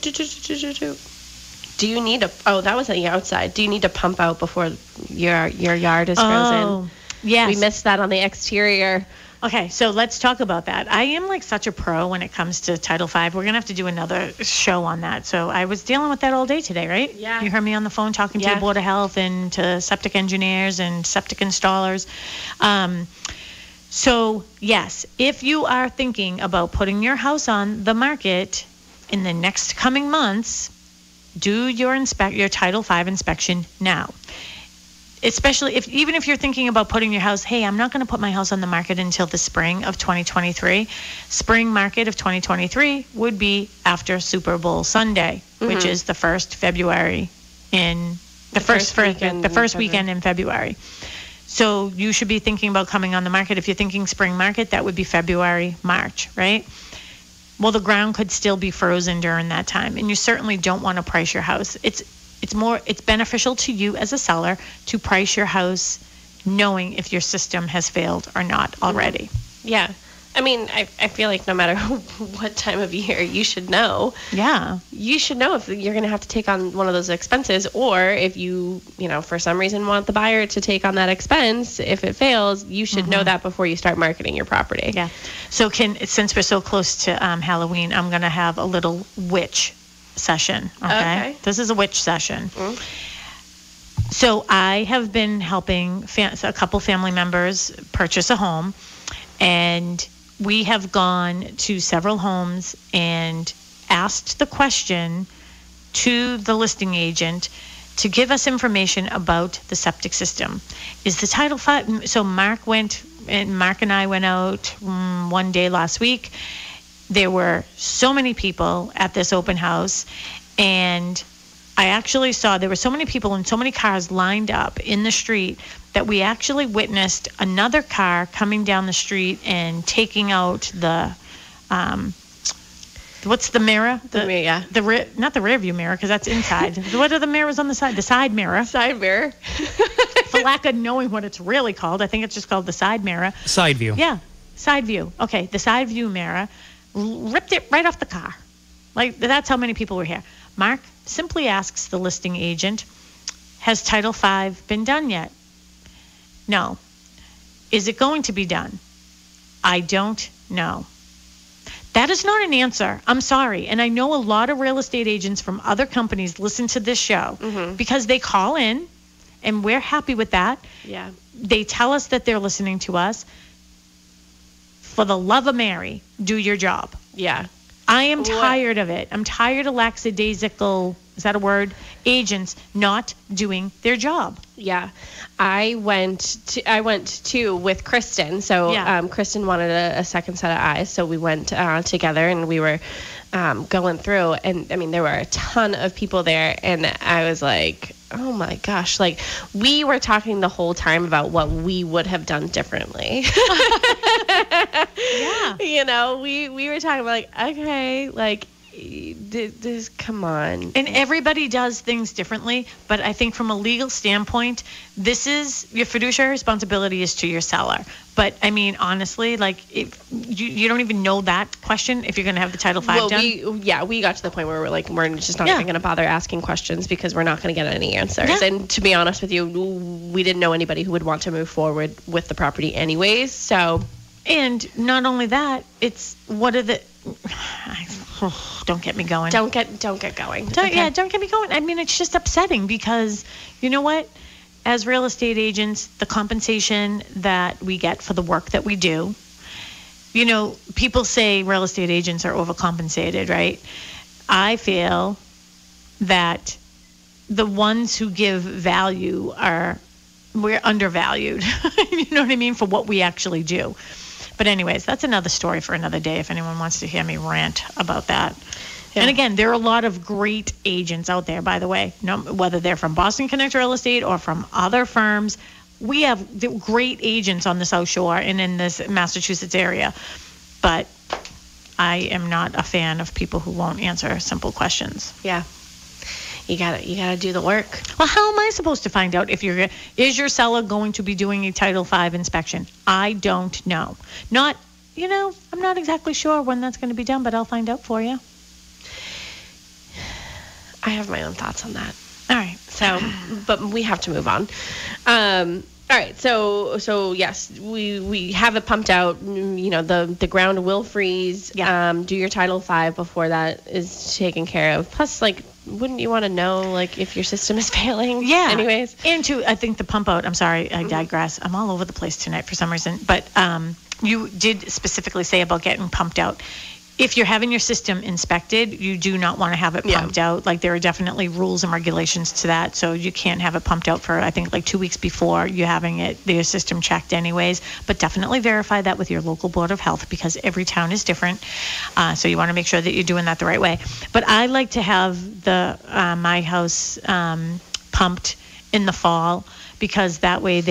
G: you need that was on the outside. Do you need to pump out before your yard is frozen?
F: Oh, yes.
G: We missed that on the exterior.
F: Okay, so let's talk about that. I am like such a pro when it comes to Title V. We're going to have to do another show on that. So I was dealing with that all day today, right?
G: Yeah.
F: You heard me on the phone talking to the Board of Health and to septic engineers and septic installers. So, yes, if you are thinking about putting your house on the market in the next coming months, do your Title V inspection now. Especially even if you're thinking about putting your house, hey, I'm not going to put my house on the market until the spring of 2023. Spring market of 2023 would be after Super Bowl Sunday, which is the first February in the first weekend in February. So you should be thinking about coming on the market. If you're thinking spring market, that would be February, March, right? Well, the ground could still be frozen during that time, and you certainly don't want to price your house. It's beneficial to you as a seller to price your house knowing if your system has failed or not already.
G: Yeah. I mean, I feel like no matter what time of year, you should know.
F: Yeah.
G: You should know if you're going to have to take on one of those expenses, or if you for some reason want the buyer to take on that expense. If it fails, you should know that before you start marketing your property.
F: Yeah. So since we're so close to Halloween, I'm going to have a little witch session. Okay. This is a witch session. So I have been helping a couple family members purchase a home, and we have gone to several homes and asked the question to the listing agent to give us information about the septic system. Is the Title V? So Mark and I went out one day last week. There were so many people at this open house, and I actually saw there were so many people and so many cars lined up in the street that we actually witnessed another car coming down the street and taking out the what's the mirror? Not the rear view mirror, because that's inside. What are the mirrors on the side? The side mirror.
G: Side mirror.
F: For lack of knowing what it's really called, I think it's just called the side mirror.
H: Side view.
F: Yeah, side view. Okay, the side view mirror. Ripped it right off the car. Like, that's how many people were here. Mark simply asks the listing agent, has Title V been done yet? No. Is it going to be done? I don't know. That is not an answer. I'm sorry. And I know a lot of real estate agents from other companies listen to this show because they call in, and we're happy with that.
G: Yeah.
F: They tell us that they're listening to us. For the love of Mary, do your job.
G: Yeah.
F: I am tired of it. I'm tired of lackadaisical, is that a word? Agents not doing their job.
G: Yeah. I went to with Kristen. So Kristen wanted a second set of eyes. So we went together, and we were going through. And, I mean, there were a ton of people there. And I was like, oh, my gosh. Like, we were talking the whole time about what we would have done differently.
F: Yeah.
G: You know, we were talking about, like, okay, like, this, come on.
F: And everybody does things differently, but I think from a legal standpoint, this is your fiduciary responsibility is to your seller. But I mean, honestly, like if you don't even know that question if you're going to have the Title V done.
G: We got to the point where we're just not even going to bother asking questions because we're not going to get any answers. Yeah. And to be honest with you, we didn't know anybody who would want to move forward with the property anyways. So,
F: and not only that, it's what are the don't get me going.
G: Don't get going.
F: Yeah, don't get me going. I mean, it's just upsetting because you know what? As real estate agents, the compensation that we get for the work that we do, you know, people say real estate agents are overcompensated, right? I feel that the ones who give value we're undervalued. You know what I mean? For what we actually do. But anyways, that's another story for another day if anyone wants to hear me rant about that. Yeah. And again, there are a lot of great agents out there, by the way, whether they're from Boston Connect Real Estate or from other firms. We have great agents on the South Shore and in this Massachusetts area. But I am not a fan of people who won't answer simple questions.
G: Yeah. You gotta do the work.
F: Well, how am I supposed to find out is your seller going to be doing a Title V inspection? I don't know. I'm not exactly sure when that's going to be done, but I'll find out for you.
G: I have my own thoughts on that.
F: All right.
G: So, but we have to move on. All right. So yes, we have it pumped out. You know, the ground will freeze.
F: Yeah.
G: Do your Title V before that is taken care of. Plus, like, wouldn't you want to know, like, if your system is failing?
F: Yeah.
G: Anyways.
F: And I think the pump out, I'm sorry, I digress. I'm all over the place tonight for some reason. But you did specifically say about getting pumped out. If you're having your system inspected, you do not want to have it pumped out. Like, there are definitely rules and regulations to that. So you can't have it pumped out for, I think, like 2 weeks before you're having your system checked anyways. But definitely verify that with your local Board of Health because every town is different. So you want to make sure that you're doing that the right way. But I like to have my house pumped in the fall because that way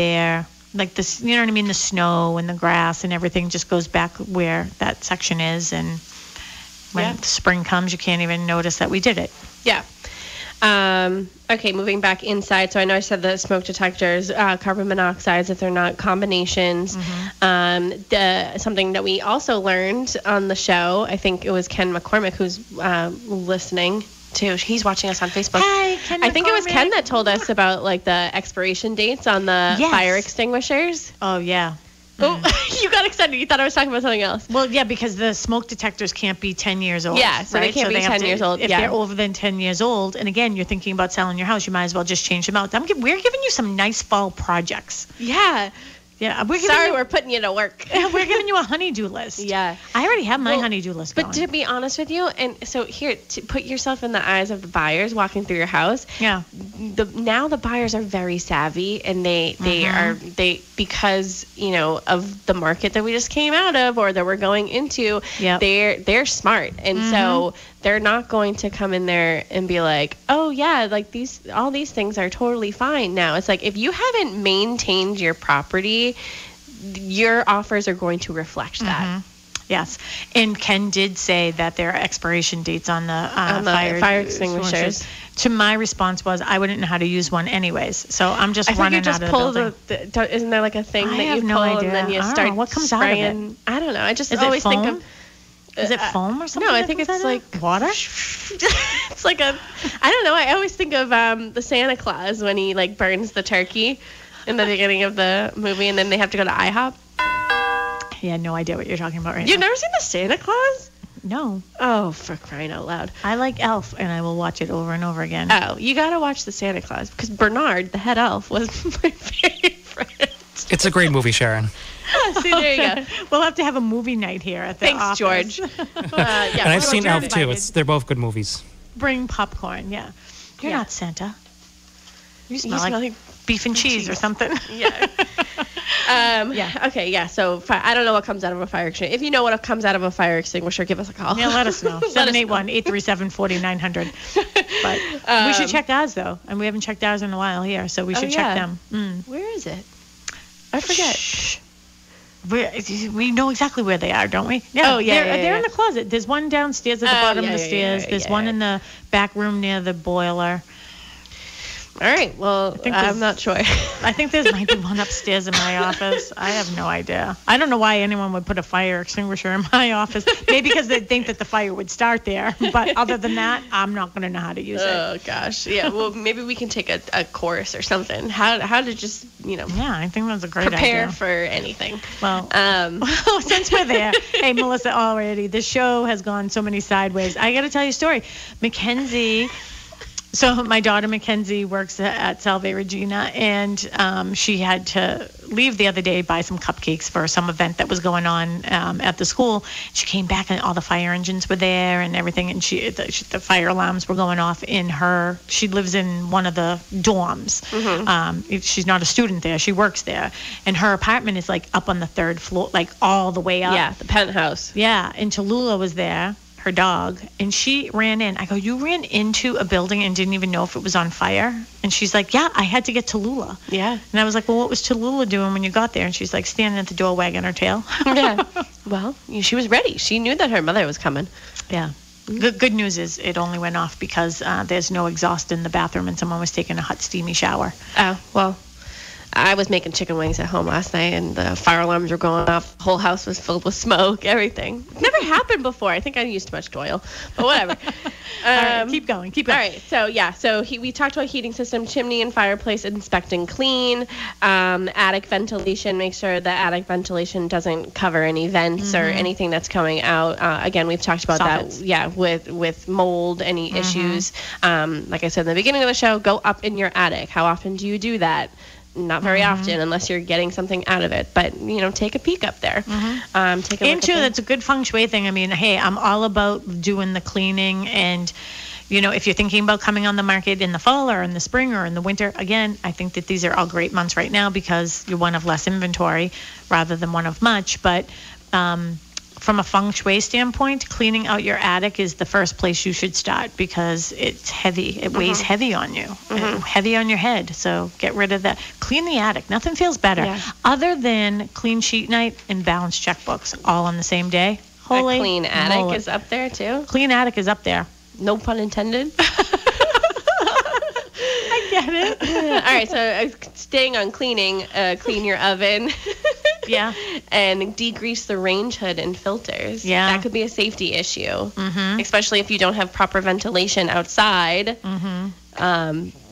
F: like this, you know what I mean? The snow and the grass and everything just goes back where that section is. And when spring comes, you can't even notice that we did it.
G: Yeah. Okay, moving back inside. So I know I said the smoke detectors, carbon monoxides, if they're not combinations. Something that we also learned on the show, I think it was Ken McCormick who's listening to. He's watching us on Facebook.
F: Hi, Ken
G: I think it was Ken that told us about like the expiration dates on the fire extinguishers.
F: Oh, yeah.
G: Oh, you got excited. You thought I was talking about something else.
F: Well, yeah, because the smoke detectors can't be 10 years old.
G: Yeah, so
F: right?
G: they can't be 10 years old.
F: If they're over than 10 years old, and again, you're thinking about selling your house, you might as well just change them out. We're giving you some nice fall projects.
G: Yeah.
F: Yeah,
G: we're putting you to work.
F: We're giving you a honeydew list.
G: Yeah.
F: I already have my honeydew list going.
G: But to be honest with you, and so here, to put yourself in the eyes of the buyers walking through your house.
F: Yeah.
G: Now the buyers are very savvy, and they because, you know, of the market that we just came out of or that we're going into, they're smart. And so they're not going to come in there and be like, oh yeah, like all these things are totally fine now. It's like, if you haven't maintained your property, your offers are going to reflect that.
F: Yes. And Ken did say that there are expiration dates on the
G: fire extinguishers.
F: To my response was, I wouldn't know how to use one anyways. So I'm just running out of the building.
G: Isn't there like a thing that you pull and then you start
F: what comes
G: spraying?
F: out of it?
G: I don't know. I just
F: Is
G: always
F: it foam?
G: think of...
F: Is it foam or something?
G: No, I think it's like
F: water.
G: It's like I don't know. I always think of the Santa Claus when he like burns the turkey. in the beginning of the movie, and then they have to go to IHOP.
F: Yeah, no idea what you're talking about right
G: You've
F: now.
G: never seen the Santa Claus?
F: No.
G: Oh, for crying out loud.
F: I like Elf, and I will watch it over and over again.
G: Oh, you gotta watch the Santa Claus, because Bernard, the head elf, was my favorite.
H: It's a great movie, Sharon.
G: See, there you go.
F: We'll have to have a movie night here at the
G: Thanks,
F: office.
G: George. Yeah,
H: And I've seen
F: you're
H: Elf too.
F: invited.
H: They're both good movies.
F: Bring popcorn, yeah. You're
G: Yeah.
F: not Santa. You smell,
G: smell
F: like beef and cheese or something.
G: Yeah.
F: Yeah.
G: Okay, yeah. So I don't know what comes out of a fire extinguisher. If you know what comes out of a fire extinguisher, give us a call.
F: Yeah, let us know. 781-837-4900. But we should check ours, though. And we haven't checked ours in a while here, so we should check them.
G: Where is it? I forget.
F: Shh. We know exactly where they are, don't we? Yeah.
G: Oh, yeah,
F: They're
G: yeah.
F: in the closet. There's one downstairs at the bottom of the stairs. There's one in the back room near the boiler.
G: All right. Well, I'm not sure.
F: I think there's might be one upstairs in my office. I have no idea. I don't know why anyone would put a fire extinguisher in my office. Maybe because they think that the fire would start there. But other than that, I'm not going to know how to use it.
G: Oh gosh. Yeah. Well, maybe we can take a course or something. How to just
F: Yeah, I think that's a great
G: prepare
F: idea.
G: for anything.
F: Well, since we're there, hey, Melissa, already, this show has gone so many sideways. I got to tell you a story. Mackenzie, so my daughter Mackenzie works at Salve Regina, and she had to leave the other day, buy some cupcakes for some event that was going on at the school. She came back and all the fire engines were there and everything, and the fire alarms were going off in her. She lives in one of the dorms. She's not a student there. She works there, and her apartment is like up on the third floor, like all the way up.
G: Yeah, the penthouse.
F: Yeah, and Tallulah was there, her dog, and she ran in. I go, you ran into a building and didn't even know if it was on fire? And she's like, yeah, I had to get Tallulah.
G: Yeah.
F: And I was like, well, what was Tallulah doing when you got there? And she's like, standing at the door wagging her tail.
G: Yeah. Well, she was ready. She knew that her mother was coming.
F: Yeah. Good news is it only went off because there's no exhaust in the bathroom and someone was taking a hot, steamy shower.
G: Oh, well, I was making chicken wings at home last night, and the fire alarms were going off. The whole house was filled with smoke, everything. Never happened before. I think I used too much oil, but whatever.
F: All right, keep going.
G: All right, so we talked about heating system, chimney and fireplace, inspect and clean, attic ventilation, make sure the attic ventilation doesn't cover any vents or anything that's coming out. Again, we've talked about
F: Soffits.
G: that, yeah, with mold, any issues. Like I said in the beginning of the show, go up in your attic. How often do you do that? Not very often, unless you're getting something out of it. But, take a peek up there. Take a look
F: And too,
G: at
F: that's a good feng shui thing. I mean, hey, I'm all about doing the cleaning, and if you're thinking about coming on the market in the fall or in the spring or in the winter, again, I think that these are all great months right now because you're one of less inventory rather than one of much. But from a feng shui standpoint, cleaning out your attic is the first place you should start because it's heavy. It weighs heavy on you, heavy on your head. So get rid of that. Clean the attic. Nothing feels better other than clean sheet night and balanced checkbooks all on the same day. Holy
G: a clean attic
F: moly.
G: is up there, too.
F: Clean attic is up there.
G: No pun intended.
F: I get it.
G: All right, so staying on cleaning, clean your oven.
F: Yeah.
G: And degrease the range hood and filters.
F: Yeah.
G: That could be a safety issue, especially if you don't have proper ventilation outside.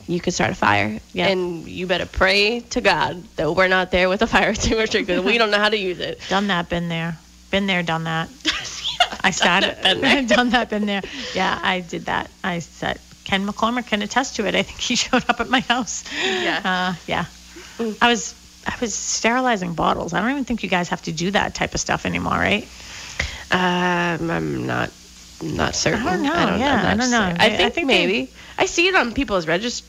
G: You could start a fire.
F: Yeah.
G: And you better pray to God that we're not there with a fire extinguisher because we don't know how to use it.
F: Done that, been there. Been there, done that. I started. Done that, been there. Yeah, I did that. I said, Ken McCormick can attest to it. I think he showed up at my house.
G: Yeah.
F: Yeah. I was sterilizing bottles. I don't even think you guys have to do that type of stuff anymore, right?
G: I'm not certain.
F: I don't know. I don't know.
G: I think maybe. I see it on people's registers.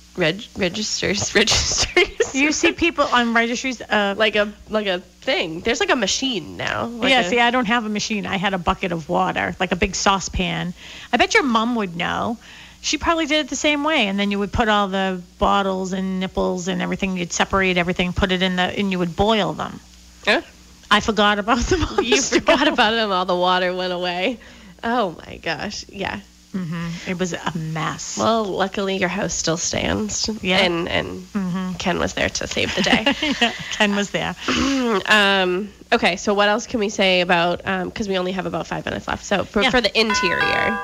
F: You see people on registries.
G: like a thing. There's like a machine now.
F: See, I don't have a machine. I had a bucket of water, like a big saucepan. I bet your mom would know. She probably did it the same way, and then you would put all the bottles and nipples and everything. You'd separate everything, put it in and you would boil them.
G: Huh?
F: I forgot about them.
G: You forgot about them. All the water went away. Oh my gosh. Yeah.
F: It was a mess.
G: Well, luckily your house still stands.
F: Yeah.
G: And Ken was there to save the day.
F: Ken was there.
G: Okay, so what else can we say about, because we only have about 5 minutes left. So for the interior.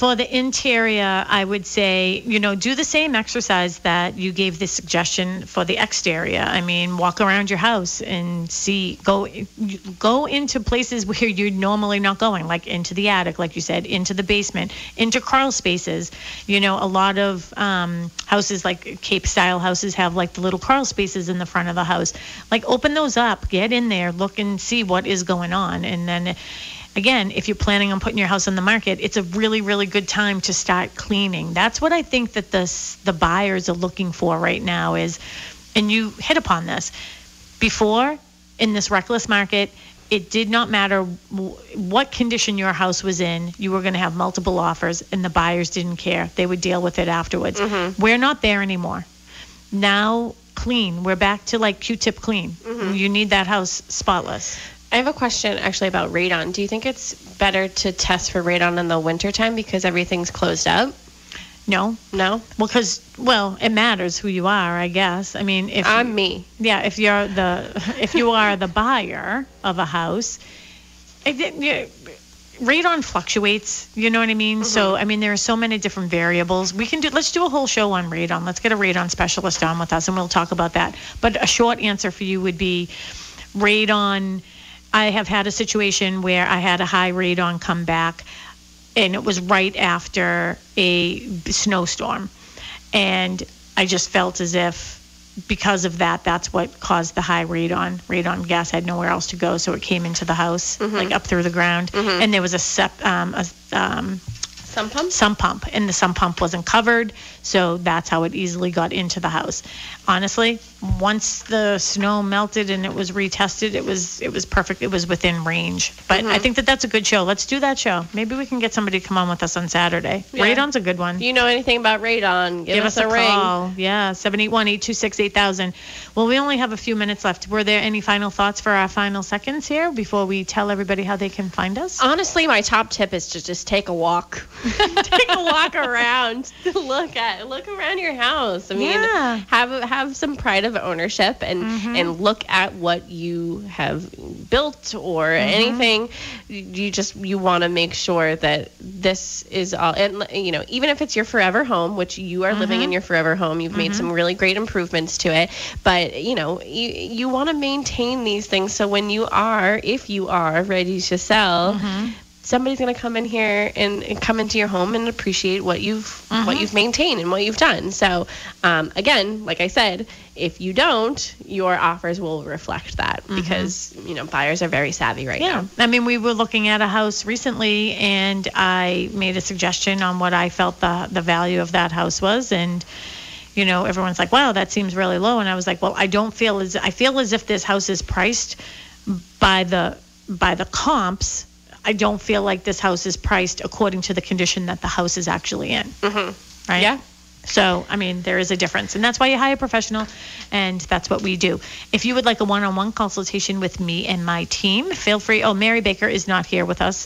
F: For the interior, I would say, do the same exercise that you gave the suggestion for the exterior. I mean, walk around your house and go into places where you're normally not going, like into the attic, like you said, into the basement, into crawl spaces. A lot of houses, like Cape-style houses, have like the little crawl spaces in the front of the house. Like, open those up, get in there, look and see what is going on. And then, again, if you're planning on putting your house on the market, it's a really, really good time to start cleaning. That's what I think that the buyers are looking for right now is, and you hit upon this, before, in this reckless market, it did not matter what condition your house was in. You were going to have multiple offers, and the buyers didn't care. They would deal with it afterwards.
G: Mm-hmm.
F: We're not there anymore. Now, clean. We're back to like Q-tip clean.
G: Mm-hmm.
F: You need that house spotless.
G: I have a question actually about radon. Do you think it's better to test for radon in the wintertime because everything's closed up?
F: No.
G: No?
F: Well, it matters who you are, I guess. I mean, if
G: I'm me.
F: Yeah, if you are the buyer of a house, radon fluctuates, you know what I mean? Mm-hmm. So, I mean, there are so many different variables. Let's do a whole show on radon. Let's get a radon specialist on with us and we'll talk about that. But a short answer for you would be radon. I have had a situation where I had a high radon come back, and it was right after a snowstorm. And I just felt as if because of that, that's what caused the high radon. Radon gas had nowhere else to go, so it came into the house, like up through the ground.
G: Mm-hmm.
F: And there was a sump pump, and the sump pump wasn't covered, so that's how it easily got into the house. Honestly, once the snow melted and it was retested, it was perfect. It was within range. But I think that's a good show. Let's do that show. Maybe we can get somebody to come on with us on Saturday. Yeah. Radon's a good one.
G: If you know anything about radon, give us a ring.
F: Call. Yeah, 781-826-8000. Well, we only have a few minutes left. Were there any final thoughts for our final seconds here before we tell everybody how they can find us?
G: Honestly, my top tip is to just take a walk. Take a walk around. Look around your house. I mean, have some pride of ownership and look at what you have built or anything. You want to make sure that this is all, and even if it's your forever home, which you are living in your forever home, you've made some really great improvements to it, but you want to maintain these things so when if you are ready to sell, somebody's going to come in here and come into your home and appreciate what you've maintained and what you've done. So, again, like I said, if you don't, your offers will reflect that because, buyers are very savvy right now.
F: I mean, we were looking at a house recently and I made a suggestion on what I felt the value of that house was. And, everyone's like, wow, that seems really low. And I was like, well, I feel as if this house is priced by the comps. I don't feel like this house is priced according to the condition that the house is actually in. Right? Yeah. So, I mean, there is a difference. And that's why you hire a professional, and that's what we do. If you would like a one-on-one consultation with me and my team, feel free. Oh, Mary Baker is not here with us.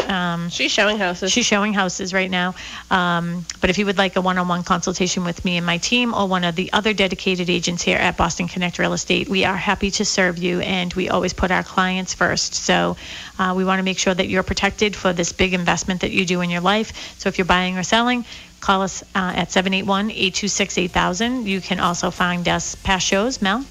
G: She's showing houses.
F: She's showing houses right now. But if you would like a one-on-one consultation with me and my team or one of the other dedicated agents here at Boston Connect Real Estate, we are happy to serve you, and we always put our clients first. So we want to make sure that you're protected for this big investment that you do in your life. So if you're buying or selling, call us at 781-826-8000. You can also find us past shows. Mel?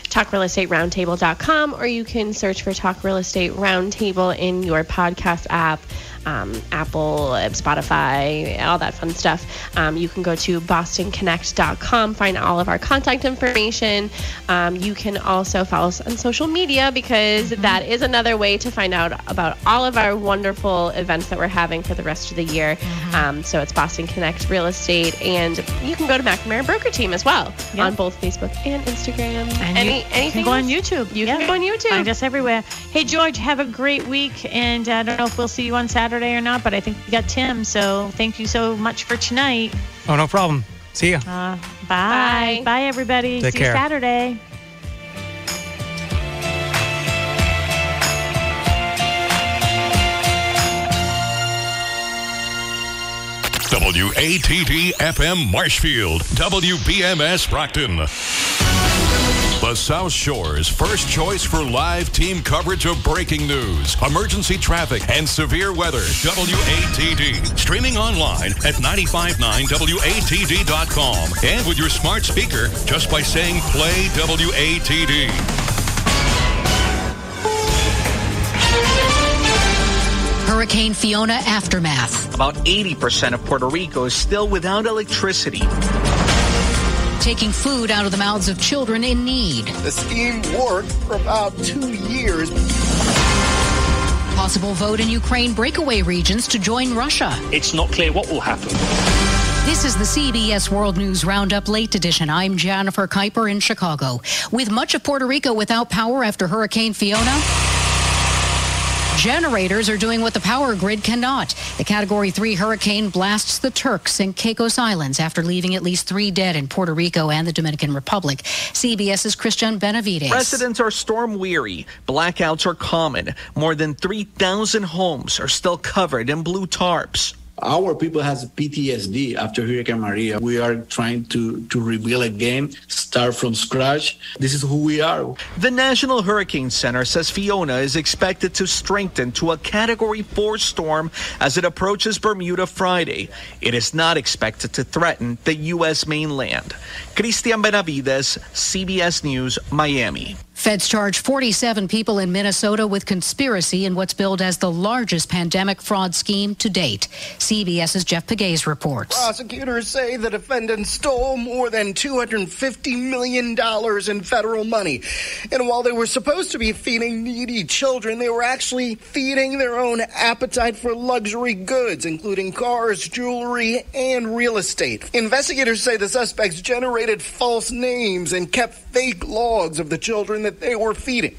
G: TalkRealEstateRoundtable.com, or you can search for Talk Real Estate Roundtable in your podcast app, Apple, Spotify, all that fun stuff. You can go to BostonConnect.com, find all of our contact information. You can also follow us on social media because that is another way to find out about all of our wonderful events that we're having for the rest of the year. So it's Boston Connect Real Estate, and you can go to McNamara Broker Team as well on both Facebook and Instagram.
F: And anything you can go on YouTube.
G: You can go on YouTube.
F: Find us everywhere. Hey, George, have a great week, and I don't know if we'll see you on Saturday or not, but I think we got Tim, so thank you so much for tonight.
H: Oh, no problem. See ya.
F: Bye. Bye, everybody.
H: Take
F: See
H: care.
F: you Saturday.
I: WATD FM Marshfield, WBMS Brockton. The South Shore's first choice for live team coverage of breaking news, emergency traffic, and severe weather. WATD. Streaming online at 959WATD.com. And with your smart speaker, just by saying play WATD.
J: Hurricane Fiona aftermath.
K: About 80% of Puerto Rico is still without electricity.
J: Taking food out of the mouths of children in need.
L: The scheme worked for about 2 years.
J: Possible vote in Ukraine breakaway regions to join Russia.
M: It's not clear what will happen.
J: This is the CBS World News Roundup Late Edition. I'm Jennifer Kuiper in Chicago. With much of Puerto Rico without power after Hurricane Fiona, generators are doing what the power grid cannot. The Category 3 hurricane blasts the Turks and Caicos Islands after leaving at least 3 dead in Puerto Rico and the Dominican Republic. CBS's Christian Benavides.
K: Residents are storm weary. Blackouts are common. More than 3,000 homes are still covered in blue tarps.
N: Our people has PTSD after Hurricane Maria. We are trying to rebuild again, start from scratch. This is who we are.
K: The National Hurricane Center says Fiona is expected to strengthen to a Category 4 storm as it approaches Bermuda Friday. It is not expected to threaten the U.S. mainland. Christian Benavides, CBS News, Miami.
J: Feds charge 47 people in Minnesota with conspiracy in what's billed as the largest pandemic fraud scheme to date. CBS's Jeff Pegues reports.
L: Prosecutors say the defendants stole more than $250 million in federal money. And while they were supposed to be feeding needy children, they were actually feeding their own appetite for luxury goods, including cars, jewelry, and real estate. Investigators say the suspects generated false names and kept fake logs of the children that they were feeding.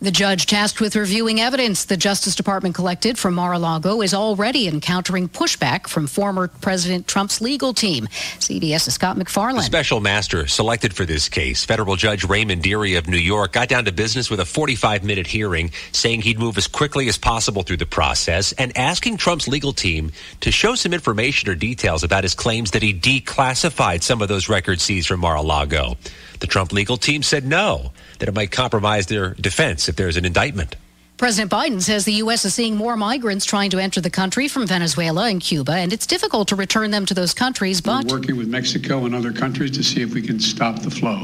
J: The judge tasked with reviewing evidence the Justice Department collected from Mar-a-Lago is already encountering pushback from former President Trump's legal team. CBS's Scott McFarland.
O: The special master selected for this case, federal judge Raymond Deary of New York, got down to business with a 45-minute hearing, saying he'd move as quickly as possible through the process and asking Trump's legal team to show some information or details about his claims that he declassified some of those records seized from Mar-a-Lago. The Trump legal team said no, that it might compromise their defense if there's an indictment.
J: President Biden says the U.S. is seeing more migrants trying to enter the country from Venezuela and Cuba, and it's difficult to return them to those countries, but
P: we're working with Mexico and other countries to see if we can stop the flow.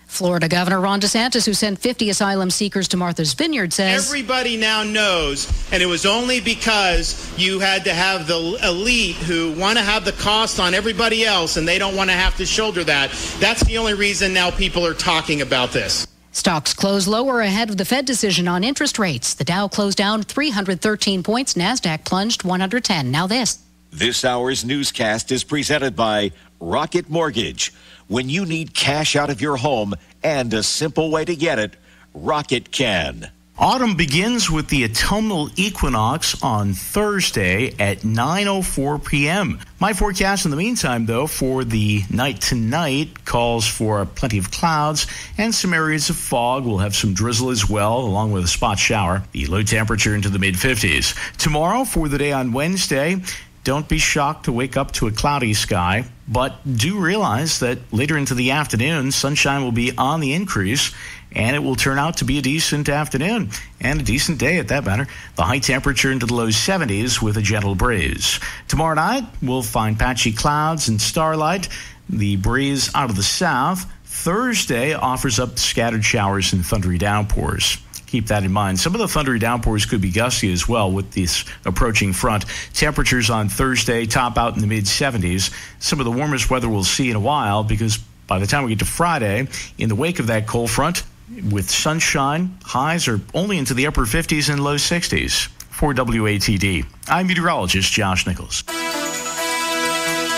J: Florida Governor Ron DeSantis, who sent 50 asylum seekers to Martha's Vineyard, says
Q: everybody now knows, and it was only because you had to have the elite who want to have the cost on everybody else and they don't want to have to shoulder that. That's the only reason now people are talking about this.
J: Stocks closed lower ahead of the Fed decision on interest rates. The Dow closed down 313 points. NASDAQ plunged 110. Now this.
R: This hour's newscast is presented by Rocket Mortgage. When you need cash out of your home and a simple way to get it, Rocket can.
D: Autumn begins with the autumnal equinox on Thursday at 9:04 p.m. My forecast in the meantime, though, for the night tonight calls for plenty of clouds and some areas of fog. We'll have some drizzle as well, along with a spot shower. The low temperature into the mid-50s. Tomorrow, for the day on Wednesday, don't be shocked to wake up to a cloudy sky, but do realize that later into the afternoon, sunshine will be on the increase, and it will turn out to be a decent afternoon and a decent day at that matter. The high temperature into the low 70s with a gentle breeze. Tomorrow night, we'll find patchy clouds and starlight, the breeze out of the south. Thursday offers up scattered showers and thundery downpours. Keep that in mind. Some of the thundery downpours could be gusty as well with this approaching front. Temperatures on Thursday top out in the mid-70s. Some of the warmest weather we'll see in a while, because by the time we get to Friday, in the wake of that cold front, with sunshine, highs are only into the upper 50s and low 60s. For WATD, I'm meteorologist Josh Nichols.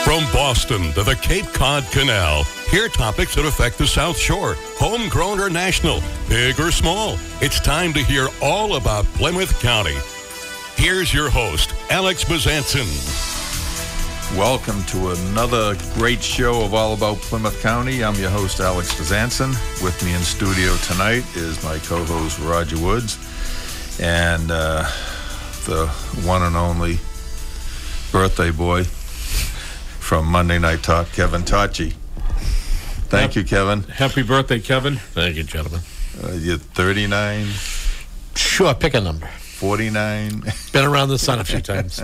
I: From Boston to the Cape Cod Canal, hear topics that affect the South Shore, homegrown or national, big or small. It's time to hear all about Plymouth County. Here's your host, Alex Bazanson.
S: Welcome to another great show of All About Plymouth County. I'm your host, Alex Bazanson. With me in studio tonight is my co-host, Roger Woods, and the one and only birthday boy from Monday Night Talk, Kevin Tachi. Thank you, Kevin.
M: Happy birthday, Kevin.
T: Thank you, gentlemen.
S: You're 39.
T: Sure, pick a number.
S: 49.
T: Been around the sun a few times.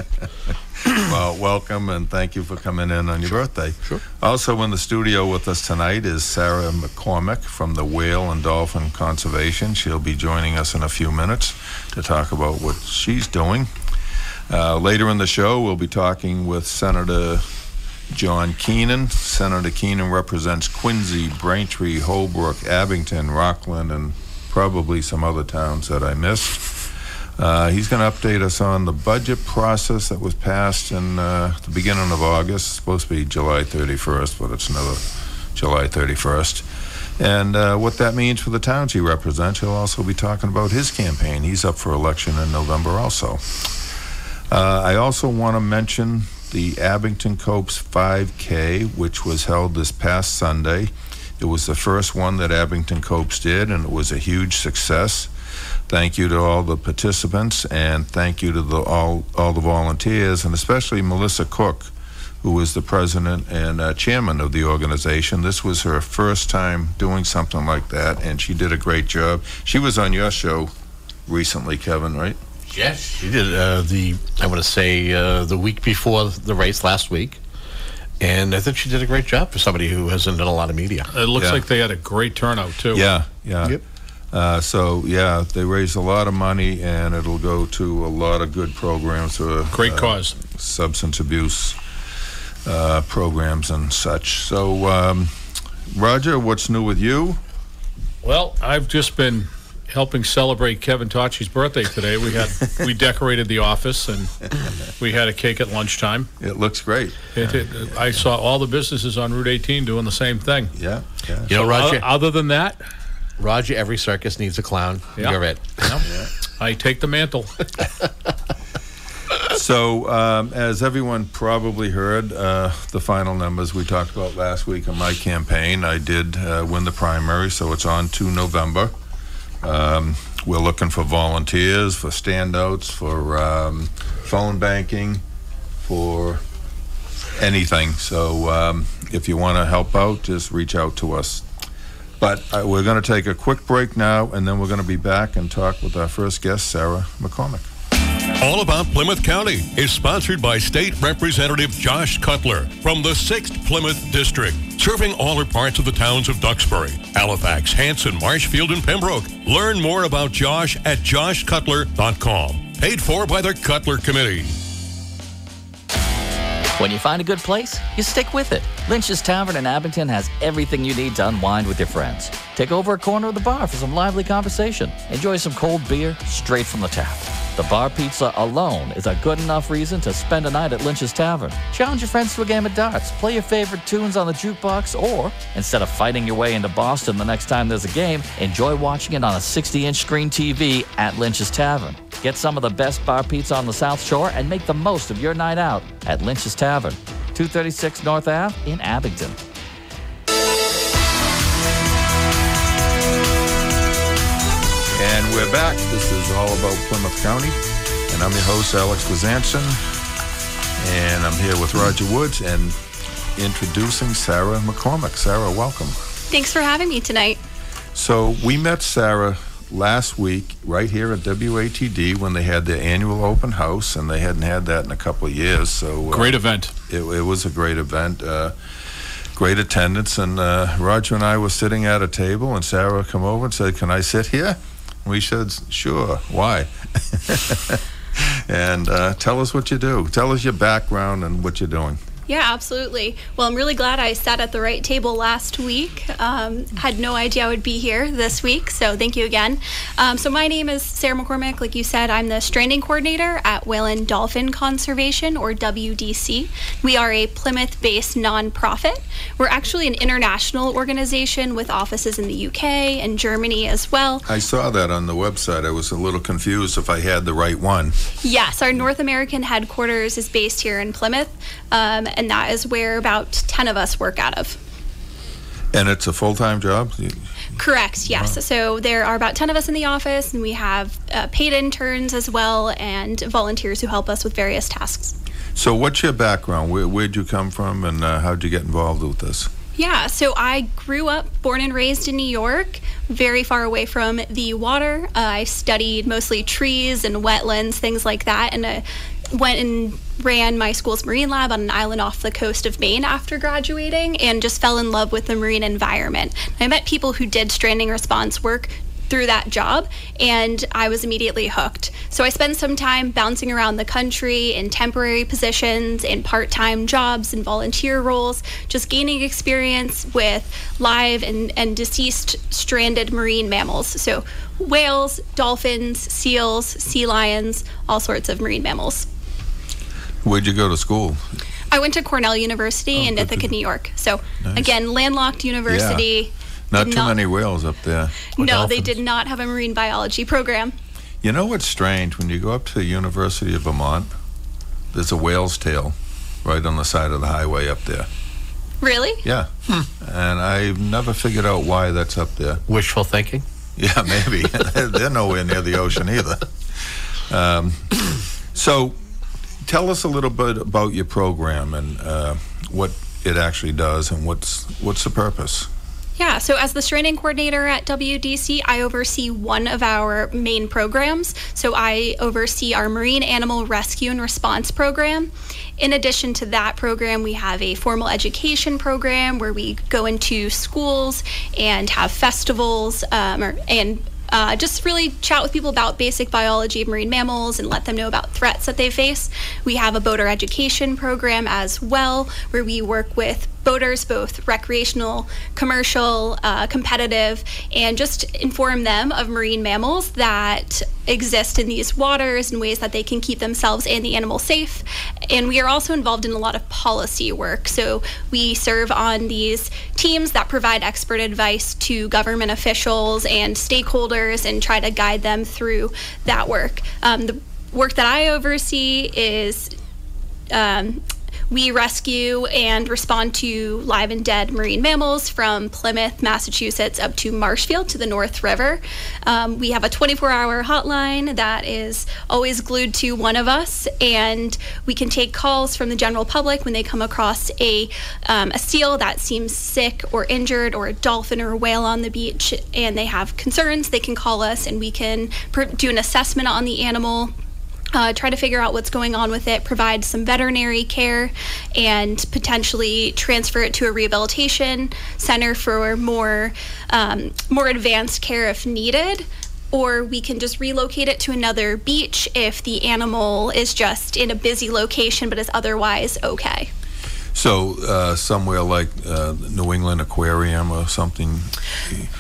S: Well, welcome, and thank you for coming in on your birthday.
T: Sure.
S: Also in the studio with us tonight is Sarah McCormick from the Whale and Dolphin Conservation. She'll be joining us in a few minutes to talk about what she's doing. Later in the show, we'll be talking with Senator John Keenan. Senator Keenan represents Quincy, Braintree, Holbrook, Abington, Rockland, and probably some other towns that I missed. He's going to update us on the budget process that was passed in the beginning of August. It's supposed to be July 31st, but it's never July 31st. And what that means for the towns he represents. He'll also be talking about his campaign. He's up for election in November also. I also want to mention the Abington Copes 5K, which was held this past Sunday. It was the first one that Abington Copes did, and it was a huge success. Thank you to all the participants, and thank you to all the volunteers, and especially Melissa Cook, who is the president and chairman of the organization. This was her first time doing something like that, and she did a great job. She was on your show recently, Kevin, right?
T: Yes, she did the week before the race last week. And I think she did a great job for somebody who hasn't done a lot of media.
M: It looks like they had a great turnout, too.
S: Yeah.
T: Yep.
S: They raised a lot of money, and it'll go to a lot of good programs.
M: Great cause.
S: Substance abuse programs and such. So, Roger, what's new with you?
M: Well, I've just been helping celebrate Kevin Tocci's birthday today. We decorated the office, and we had a cake at lunchtime.
S: It looks great.
M: I saw all the businesses on Route 18 doing the same thing.
S: Yeah.
T: You know, Roger,
M: other than that,
T: Roger, every circus needs a clown.
M: Yeah.
T: You're it.
M: Yeah. I take the mantle.
S: So, as everyone probably heard, the final numbers we talked about last week on my campaign, I did win the primary, so it's on to November. We're looking for volunteers, for standouts, for phone banking, for anything. So if you want to help out, just reach out to us. But we're going to take a quick break now, and then we're going to be back and talk with our first guest, Sarah McCormick.
I: All About Plymouth County is sponsored by State Representative Josh Cutler from the 6th Plymouth District, serving all or parts of the towns of Duxbury, Halifax, Hanson, Marshfield, and Pembroke. Learn more about Josh at joshcutler.com. Paid for by the Cutler Committee.
U: When you find a good place, you stick with it. Lynch's Tavern in Abington has everything you need to unwind with your friends. Take over a corner of the bar for some lively conversation. Enjoy some cold beer straight from the tap. The bar pizza alone is a good enough reason to spend a night at Lynch's Tavern. Challenge your friends to a game of darts, play your favorite tunes on the jukebox, or instead of fighting your way into Boston the next time there's a game, enjoy watching it on a 60-inch screen TV at Lynch's Tavern. Get some of the best bar pizza on the South Shore and make the most of your night out at Lynch's Tavern, 236 North Ave in Abington.
S: And we're back. This is All About Plymouth County, and I'm your host, Alex Gazanson, and I'm here with Roger Woods and introducing Sarah McCormick. Sarah, welcome.
V: Thanks for having me tonight.
S: So we met Sarah last week right here at WATD when they had their annual open house, and they hadn't had that in a couple of years. So
M: great event.
S: It was a great event. Great attendance, and Roger and I were sitting at a table, and Sarah come over and said, "Can I sit here?" We said, "Sure, why?" And tell us what you do. Tell us your background and what you're doing.
V: Yeah, absolutely. Well, I'm really glad I sat at the right table last week. Had no idea I would be here this week, so thank you again. So my name is Sarah McCormick. Like you said, I'm the stranding coordinator at Whale and Dolphin Conservation, or WDC. We are a Plymouth-based nonprofit. We're actually an international organization with offices in the UK and Germany as well.
S: I saw that on the website. I was a little confused if I had the right one.
V: Yes, our North American headquarters is based here in Plymouth. And that is where about 10 of us work out of.
S: And it's a full-time job?
V: Correct, yes. Wow. So there are about 10 of us in the office, and we have paid interns as well and volunteers who help us with various tasks.
S: So what's your background? Where'd you come from, and how'd you get involved with this?
V: Yeah, so I grew up, born and raised in New York, very far away from the water. I studied mostly trees and wetlands, things like that, and I went and ran my school's marine lab on an island off the coast of Maine after graduating, and just fell in love with the marine environment. I met people who did stranding response work through that job, and I was immediately hooked. So I spent some time bouncing around the country in temporary positions, in part-time jobs and volunteer roles, just gaining experience with live and deceased stranded marine mammals. So whales, dolphins, seals, sea lions, all sorts of marine mammals.
S: Where'd you go to school?
V: I went to Cornell University in Ithaca, New York. So again, landlocked university.
S: Yeah. Not too many whales up there.
V: No, they did not have a marine biology program.
S: You know what's strange? When you go up to the University of Vermont, there's a whale's tail right on the side of the highway up there.
V: Really?
S: Yeah. And I've never figured out why that's up there.
T: Wishful thinking?
S: Yeah, maybe. They're nowhere near the ocean either. So tell us a little bit about your program and what it actually does and what's the purpose?
V: Yeah, so as the stranding coordinator at WDC, I oversee one of our main programs. So I oversee our Marine Animal Rescue and Response program. In addition to that program, we have a formal education program where we go into schools and have festivals just really chat with people about basic biology of marine mammals and let them know about threats that they face. We have a boater education program as well, where we work with boaters, both recreational, commercial, competitive, and just inform them of marine mammals that exist in these waters and ways that they can keep themselves and the animal safe. And we are also involved in a lot of policy work. So we serve on these teams that provide expert advice to government officials and stakeholders and try to guide them through that work. The work that I oversee is we rescue and respond to live and dead marine mammals from Plymouth, Massachusetts, up to Marshfield to the North River. We have a 24-hour hotline that is always glued to one of us, and we can take calls from the general public when they come across a seal that seems sick or injured, or a dolphin or a whale on the beach, and they have concerns. They can call us, and we can do an assessment on the animal, try to figure out what's going on with it, provide some veterinary care, and potentially transfer it to a rehabilitation center for more advanced care if needed. Or we can just relocate it to another beach if the animal is just in a busy location but is otherwise okay.
S: So somewhere like New England Aquarium or something?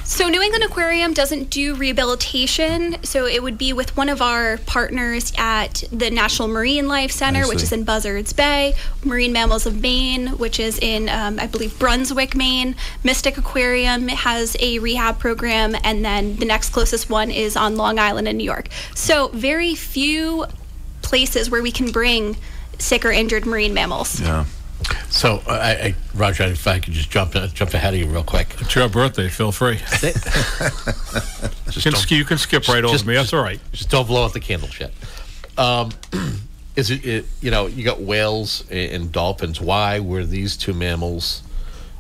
V: So New England Aquarium doesn't do rehabilitation, so it would be with one of our partners at the National Marine Life Center, which is in Buzzards Bay, Marine Mammals of Maine, which is in, I believe, Brunswick, Maine. Mystic Aquarium has a rehab program, and then the next closest one is on Long Island in New York. So very few places where we can bring sick or injured marine mammals.
S: Yeah.
T: So, Roger, if I could just jump ahead of you real quick.
M: It's your birthday. Feel free. You can skip right over me. That's all right.
T: Just don't blow out the candles yet. Is it you got whales and dolphins. Why were these two mammals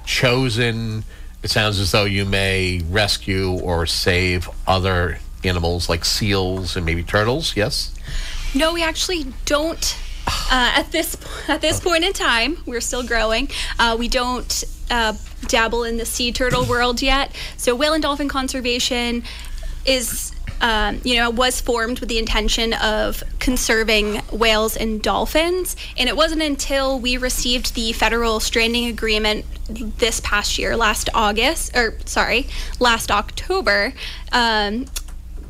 T: chosen? It sounds as though you may rescue or save other animals like seals and maybe turtles. Yes?
V: No, we actually don't. At this point in time, we're still growing. We don't dabble in the sea turtle world yet. So whale and dolphin conservation is, was formed with the intention of conserving whales and dolphins. And it wasn't until we received the federal stranding agreement this past year, last October,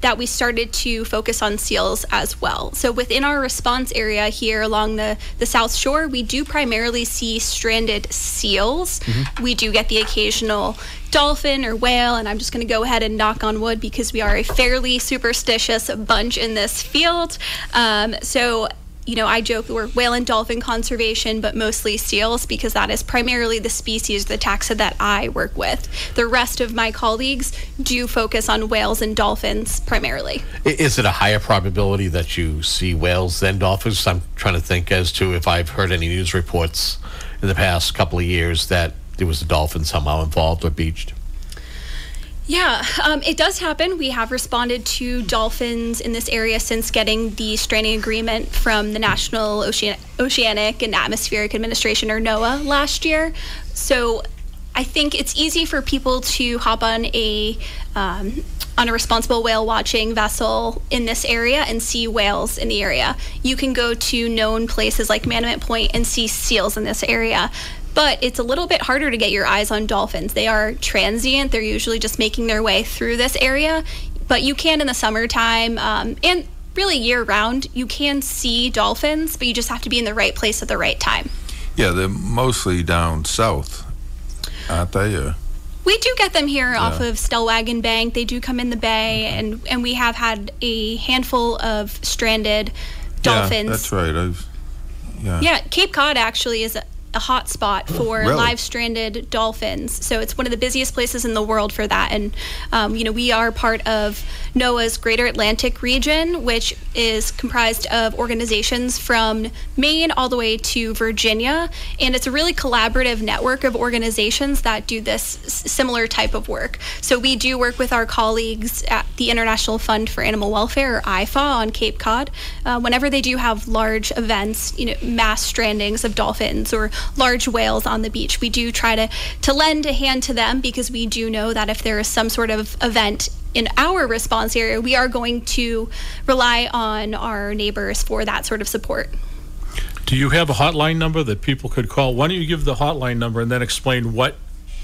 V: that we started to focus on seals as well. So within our response area here along the South Shore, we do primarily see stranded seals. Mm-hmm. We do get the occasional dolphin or whale, and I'm just going to go ahead and knock on wood because we are a fairly superstitious bunch in this field. I joke we're whale and dolphin conservation, but mostly seals because that is primarily the species, the taxa that I work with. The rest of my colleagues do focus on whales and dolphins primarily.
T: Is it a higher probability that you see whales than dolphins? I'm trying to think as to if I've heard any news reports in the past couple of years that there was a dolphin somehow involved or beached?
V: Yeah, it does happen. We have responded to dolphins in this area since getting the stranding agreement from the National Oceanic and Atmospheric Administration, or NOAA, last year. So I think it's easy for people to hop on a responsible whale watching vessel in this area and see whales in the area. You can go to known places like Manamint Point and see seals in this area. But it's a little bit harder to get your eyes on dolphins. They are transient. They're usually just making their way through this area. But you can in the summertime and really year-round, you can see dolphins, but you just have to be in the right place at the right time.
S: Yeah, they're mostly down south, aren't they?
V: We do get them here off of Stellwagen Bank. They do come in the bay, and we have had a handful of stranded dolphins.
S: Yeah, that's right.
V: Yeah, Cape Cod actually is a hot spot for live stranded dolphins. So it's one of the busiest places in the world for that. And, we are part of NOAA's Greater Atlantic region, which is comprised of organizations from Maine all the way to Virginia. And it's a really collaborative network of organizations that do this similar type of work. So we do work with our colleagues at the International Fund for Animal Welfare, or IFA, on Cape Cod. Whenever they do have large events, mass strandings of dolphins or large whales on the beach, we do try to lend a hand to them, because we do know that if there is some sort of event in our response area, we are going to rely on our neighbors for that sort of support.
M: Do you have a hotline number that people could call? Why don't you give the hotline number and then explain what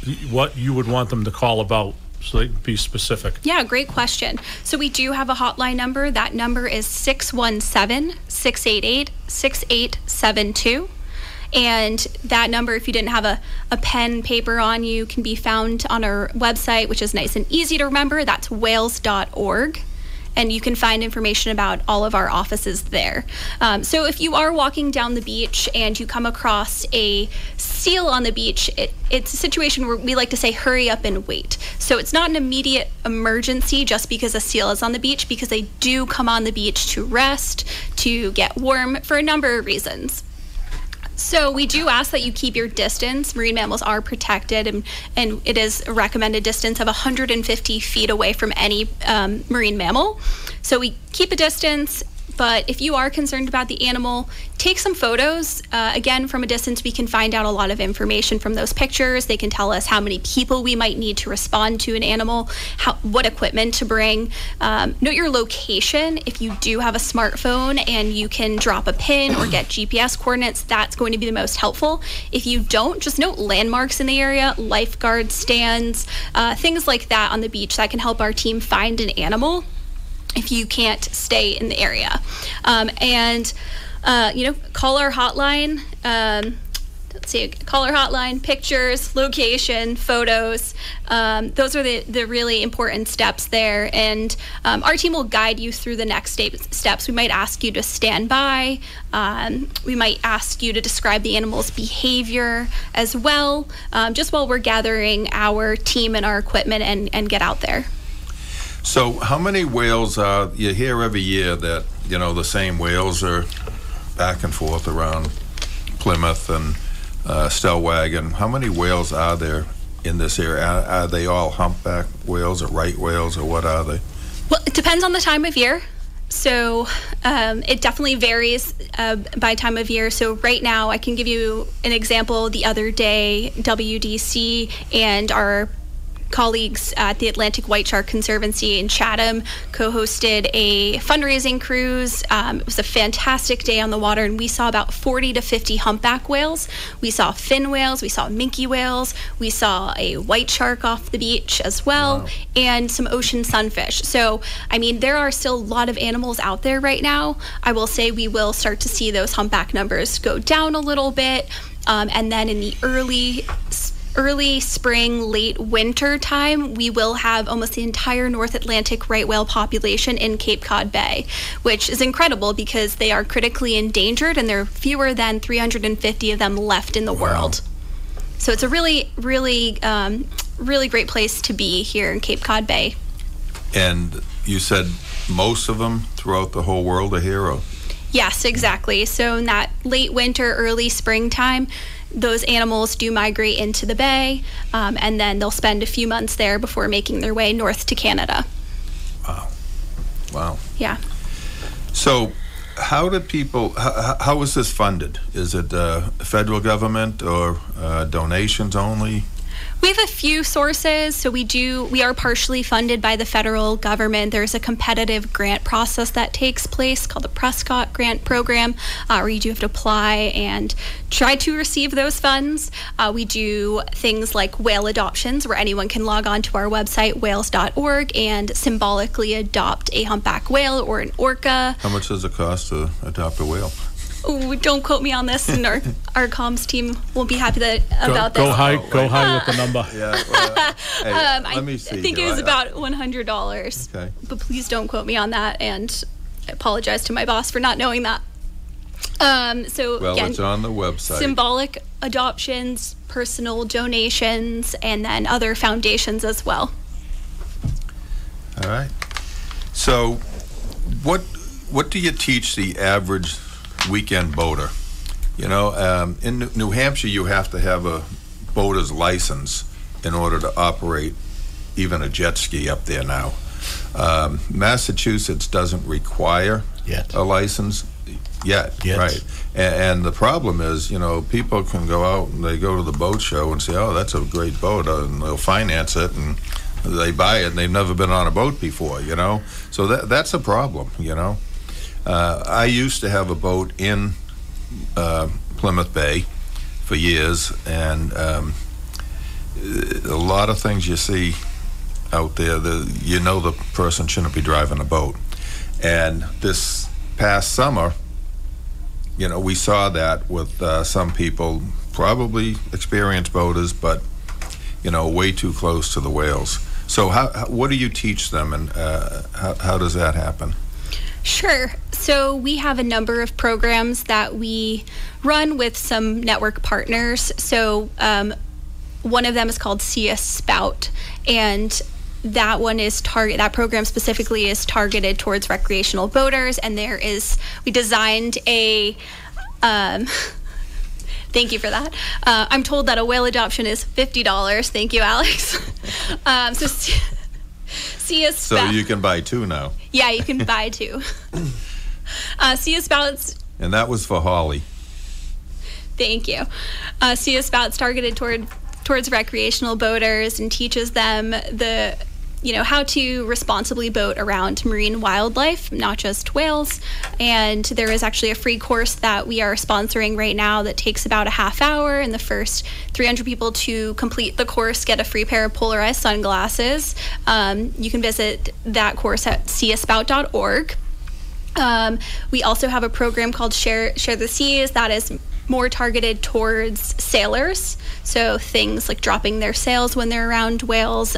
M: you would want them to call about, so they can be specific?
V: Yeah, great question. So we do have a hotline number. That number is 617-688-6872. And that number, if you didn't have a pen, paper on you, can be found on our website, which is nice and easy to remember. That's whales.org. And you can find information about all of our offices there. So if you are walking down the beach and you come across a seal on the beach, it's a situation where we like to say hurry up and wait. So it's not an immediate emergency just because a seal is on the beach, because they do come on the beach to rest, to get warm, for a number of reasons. So we do ask that you keep your distance. Marine mammals are protected, and it is a recommended distance of 150 feet away from any marine mammal. So we keep a distance, but if you are concerned about the animal, take some photos. Again, from a distance, we can find out a lot of information from those pictures. They can tell us how many people we might need to respond to an animal, what equipment to bring. Note your location. If you do have a smartphone and you can drop a pin or get GPS coordinates, that's going to be the most helpful. If you don't, just note landmarks in the area, lifeguard stands, things like that on the beach that can help our team find an animal if you can't stay in the area. Call our hotline. Call our hotline, pictures, location, photos. Those are the really important steps there. And our team will guide you through the next steps. We might ask you to stand by. We might ask you to describe the animal's behavior as well, just while we're gathering our team and our equipment and get out there.
S: So how many whales you hear every year that, the same whales are back and forth around Plymouth and Stellwagen? How many whales are there in this area? Are they all humpback whales or right whales, or what are they?
V: Well, it depends on the time of year. So it definitely varies by time of year. So right now, I can give you an example. The other day, WDC and our colleagues at the Atlantic White Shark Conservancy in Chatham co-hosted a fundraising cruise. It was a fantastic day on the water, and we saw about 40 to 50 humpback whales. We saw fin whales, we saw minke whales, we saw a white shark off the beach as well, and some ocean sunfish. So, there are still a lot of animals out there right now. I will say we will start to see those humpback numbers go down a little bit, and then in the early spring, late winter time, we will have almost the entire North Atlantic right whale population in Cape Cod Bay, which is incredible because they are critically endangered and there are fewer than 350 of them left in the world. So it's a really, really, really great place to be here in Cape Cod Bay.
S: And you said most of them throughout the whole world are here?
V: Yes, exactly. So in that late winter, early springtime, those animals do migrate into the bay, and then they'll spend a few months there before making their way north to Canada.
S: Wow.
V: Yeah.
S: So how do people, how is this funded? Is it federal government or donations only?
V: We have a few sources. So we are partially funded by the federal government. There's a competitive grant process that takes place called the Prescott Grant Program, where you do have to apply and try to receive those funds. We do things like whale adoptions, where anyone can log on to our website, whales.org, and symbolically adopt a humpback whale or an orca.
S: How much does it cost to adopt a whale?
V: Ooh, don't quote me on this, and our comms team will be happy about this.
M: Go high with the number.
S: Yeah. Well, hey, let me see.
V: I think it was about $100.
S: Okay.
V: But please don't quote me on that, and I apologize to my boss for not knowing that. Again,
S: it's on the website.
V: Symbolic adoptions, personal donations, and then other foundations as well.
S: All right. So, what do you teach the average weekend boater? You know, in New Hampshire, you have to have a boater's license in order to operate even a jet ski up there now. Massachusetts doesn't require a license yet. Right? And the problem is, you know, people can go out and they go to the boat show and say, "Oh, that's a great boat," and they'll finance it and they buy it, and they've never been on a boat before. You know, so that's a problem. You know. I used to have a boat in Plymouth Bay for years, and a lot of things you see out there, you know the person shouldn't be driving a boat. And this past summer, you know, we saw that with some people, probably experienced boaters, but, you know, way too close to the whales. So what do you teach them, and how does that happen?
V: Sure. So we have a number of programs that we run with some network partners. So one of them is called See a Spout, and that one is that program specifically is targeted towards recreational boaters. And we designed a thank you for that. I'm told that a whale adoption is $50. Thank you, Alex. See a Spout.
S: So you can buy two now.
V: Yeah, you can buy two. See a Spout's.
S: And that was for Holly.
V: Thank you. See a Spout's targeted towards recreational boaters and teaches them how to responsibly boat around marine wildlife, not just whales. And there is actually a free course that we are sponsoring right now that takes about a half hour, and the first 300 people to complete the course get a free pair of polarized sunglasses. You can visit that course at seeaspout.org. We also have a program called Share the Seas that is more targeted towards sailors, so things like dropping their sails when they're around whales.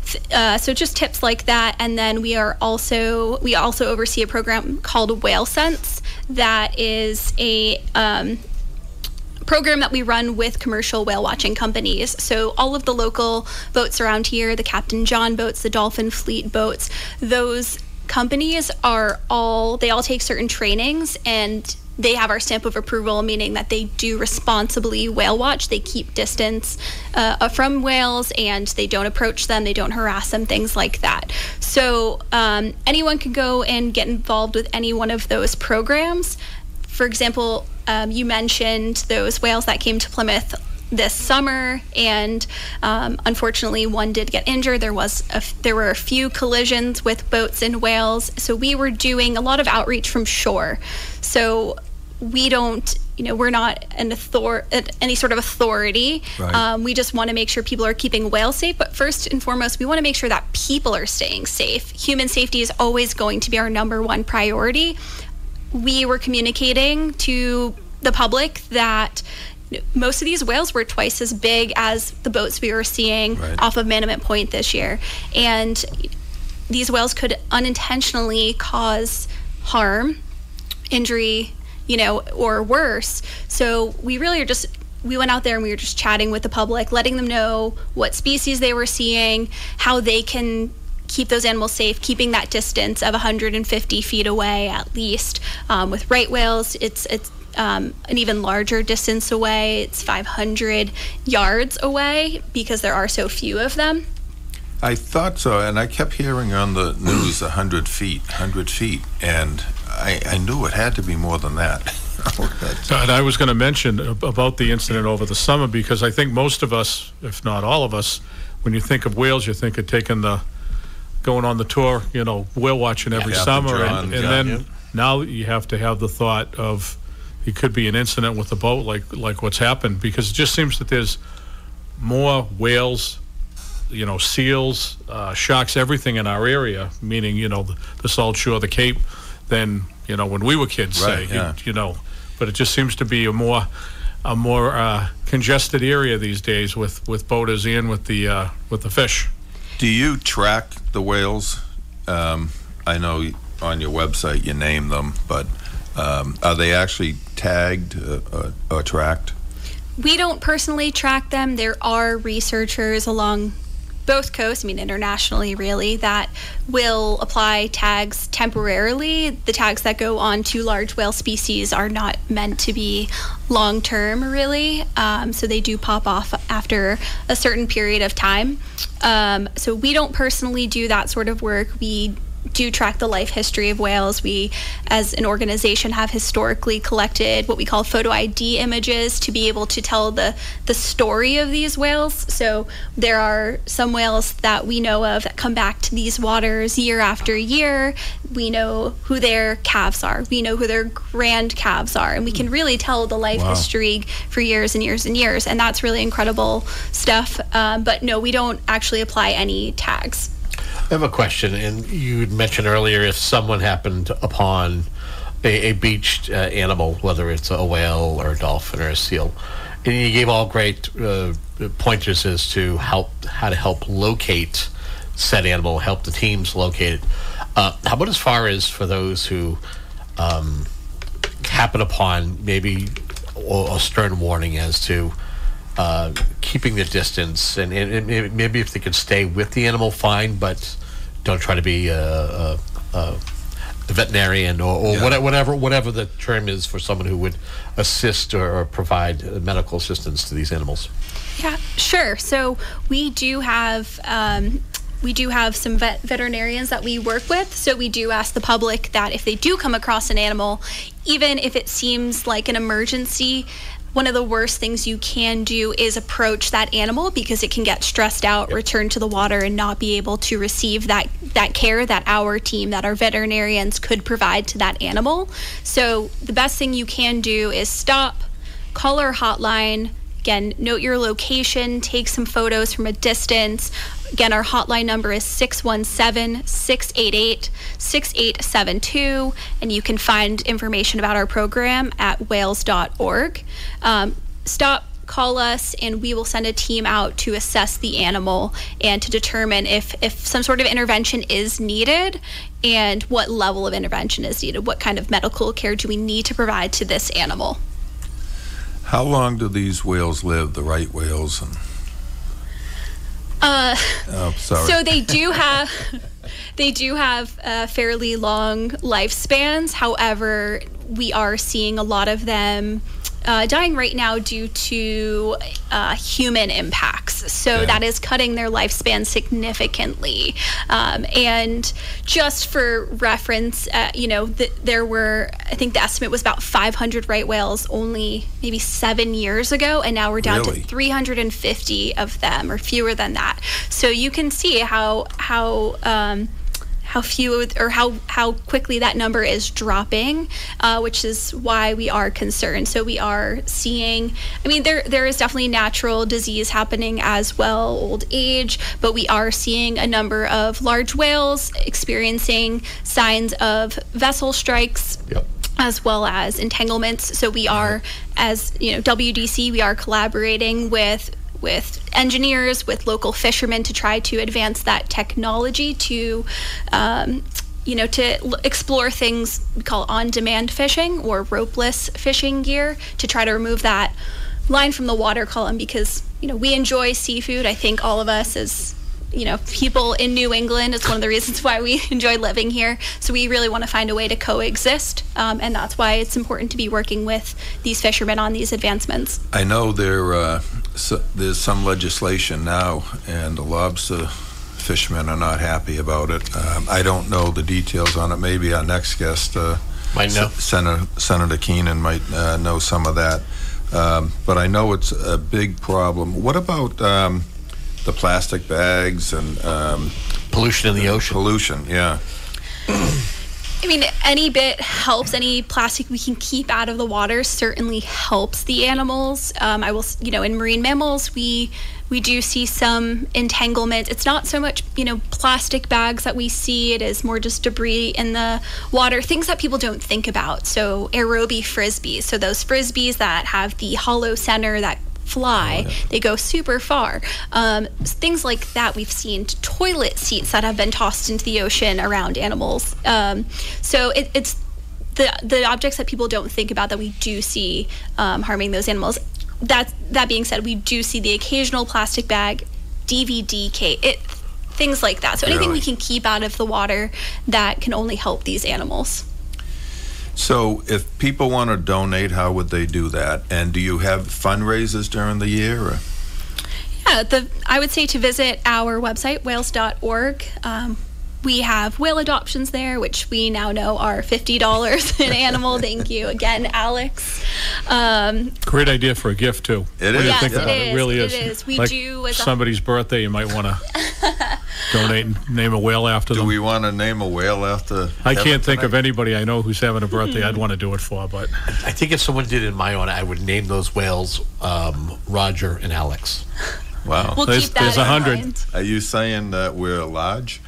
V: So just tips like that. And then we also oversee a program called Whale Sense that is a program that we run with commercial whale watching companies. So all of the local boats around here, the Captain John boats, the Dolphin Fleet boats, those companies they all take certain trainings, and they have our stamp of approval, meaning that they do responsibly whale watch. They keep distance from whales, and they don't approach them, they don't harass them, things like that. So anyone can go and get involved with any one of those programs. For example, you mentioned those whales that came to Plymouth this summer, and unfortunately one did get injured. There were a few collisions with boats and whales, so we were doing a lot of outreach from shore. So we're not any sort of authority. Right. We just want to make sure people are keeping whales safe, but first and foremost, we want to make sure that people are staying safe. Human safety is always going to be our number one priority. We were communicating to the public that most of these whales were twice as big as the boats we were seeing off of Manamint Point this year. And these whales could unintentionally cause harm, injury, or worse. So we really we went out there and we were just chatting with the public, letting them know what species they were seeing, how they can keep those animals safe, keeping that distance of 150 feet away at least. With right whales, it's an even larger distance away. It's 500 yards away because there are so few of them.
S: I thought so, and I kept hearing on the news 100 feet, and I knew it had to be more than that.
M: And I was going to mention about the incident over the summer, because I think most of us, if not all of us, when you think of whales, you think of going on the tour, whale watching every summer, and then now you have to have the thought of it could be an incident with the boat like what's happened, because it just seems that there's more whales, seals, sharks, everything in our area, meaning, the Salt Shore, the Cape, than, when we were kids,
S: right,
M: say, but it just seems to be a more congested area these days with boaters and with the fish.
S: Do you track the whales? I know on your website you name them, but are they actually tagged or tracked?
V: We don't personally track them. There are researchers along both coasts, internationally really, that will apply tags temporarily. The tags that go on to large whale species are not meant to be long-term, really. So they do pop off after a certain period of time. So we don't personally do that sort of work. We do track the life history of whales. We, as an organization, have historically collected what we call photo ID images to be able to tell the story of these whales. So there are some whales that we know of that come back to these waters year after year. We know who their calves are. We know who their grand calves are. And we can really tell the life history for years and years and years. And that's really incredible stuff. But no, we don't actually apply any tags.
T: I have a question, and you had mentioned earlier if someone happened upon a beached animal, whether it's a whale or a dolphin or a seal, and you gave all great pointers as to how to help locate said animal, help the teams locate it. How about as far as for those who happen upon maybe a stern warning as to keeping the distance, and maybe if they could stay with the animal, fine, but don't try to be a veterinarian or whatever the term is for someone who would assist or provide medical assistance to these animals.
V: Yeah, sure. So we do have some veterinarians that we work with. So we do ask the public that if they do come across an animal, even if it seems like an emergency, one of the worst things you can do is approach that animal, because it can get stressed out, return to the water, and not be able to receive that care that our team, that our veterinarians could provide to that animal. So the best thing you can do is stop, call our hotline. Again, note your location, take some photos from a distance. Again, our hotline number is 617-688-6872, and you can find information about our program at whales.org. Stop, call us, and we will send a team out to assess the animal and to determine if some sort of intervention is needed and what level of intervention is needed. What kind of medical care do we need to provide to this animal?
S: How long do these whales live, the right whales?
V: So they do have fairly long lifespans. However, we are seeing a lot of them dying right now due to human impacts. So that is cutting their lifespan significantly. And just for reference, there were, I think the estimate was about 500 right whales only maybe 7 years ago, and now we're down to 350 of them, or fewer than that. So you can see how few, or how quickly that number is dropping, which is why we are concerned. So we are seeing, there is definitely natural disease happening as well, old age, but we are seeing a number of large whales experiencing signs of vessel strikes. As well as entanglements. So we are, as WDC, we are collaborating with engineers, with local fishermen to try to advance that technology to explore things we call on-demand fishing or ropeless fishing gear, to try to remove that line from the water column, because we enjoy seafood. I think all of us as people in New England. It's one of the reasons why we enjoy living here. So we really want to find a way to coexist, and that's why it's important to be working with these fishermen on these advancements.
S: I know there's some legislation now, and the lobster fishermen are not happy about it. I don't know the details on it. Maybe our next guest,
T: might know.
S: Senator Keenan, might know some of that. But I know it's a big problem. What about the plastic bags and
T: pollution in the ocean? Pollution,
S: yeah.
V: I mean, any bit helps. Any plastic we can keep out of the water certainly helps the animals. I will, in marine mammals, we do see some entanglement. It's not so much, plastic bags that we see. It is more just debris in the water, things that people don't think about. So aerobie frisbees. So those frisbees that have the hollow center that fly, they go super far. Things like that we've seen. Toilet seats that have been tossed into the ocean around animals. So it's the objects that people don't think about that we do see harming those animals. That being said, we do see the occasional plastic bag, DVD case, things like that. So anything we can keep out of the water that can only help these animals.
S: So if people want to donate, how would they do that? And do you have fundraisers during the year? Or?
V: Yeah, I would say to visit our website, whales.org. We have whale adoptions there, which we now know are $50 an animal. Thank you again, Alex.
M: Great idea for a gift, too.
S: It is.
V: Yes,
M: Think about it. It really is.
V: It is. We
M: like
V: do.
M: Somebody's birthday, you might want to donate and name a whale after them.
S: Do we want to name a whale after?
M: I can't think of anybody I know who's having a birthday I'd want to do it for, but
T: I think if someone did it in my honor, I would name those whales Roger and Alex.
S: Wow.
V: We'll keep that
M: there's
V: in
M: 100.
V: mind.
S: Are you saying that we're large?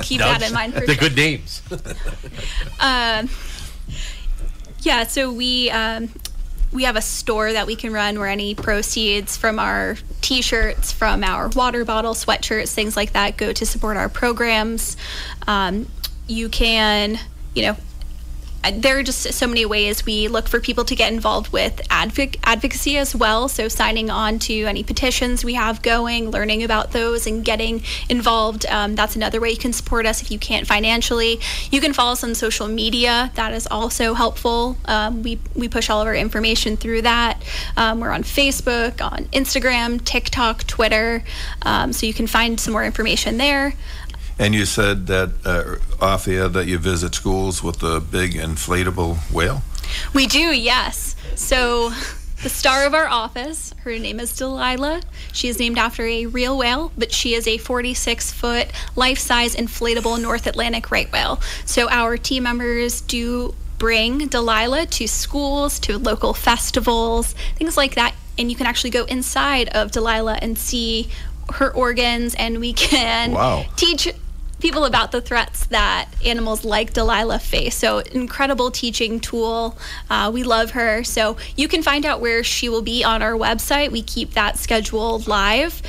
V: Keep that in mind for
T: They're
V: sure.
T: good names.
V: Yeah, so we have a store that we can run where any proceeds from our T-shirts, from our water bottle, sweatshirts, things like that go to support our programs. You can, there are just so many ways we look for people to get involved with advocacy as well. So signing on to any petitions we have going, learning about those and getting involved. That's another way you can support us if you can't financially. You can follow us on social media. That is also helpful. We push all of our information through that. We're on Facebook, on Instagram, TikTok, Twitter. So you can find some more information there.
S: And you said that off air that you visit schools with the big inflatable whale?
V: We do, yes. So the star of our office, her name is Delilah. She is named after a real whale, but she is a 46-foot life-size inflatable North Atlantic right whale. So our team members do bring Delilah to schools, to local festivals, things like that. And you can actually go inside of Delilah and see her organs, and we can teach people about the threats that animals like Delilah face. So incredible teaching tool. We love her. So you can find out where she will be on our website. We keep that schedule live.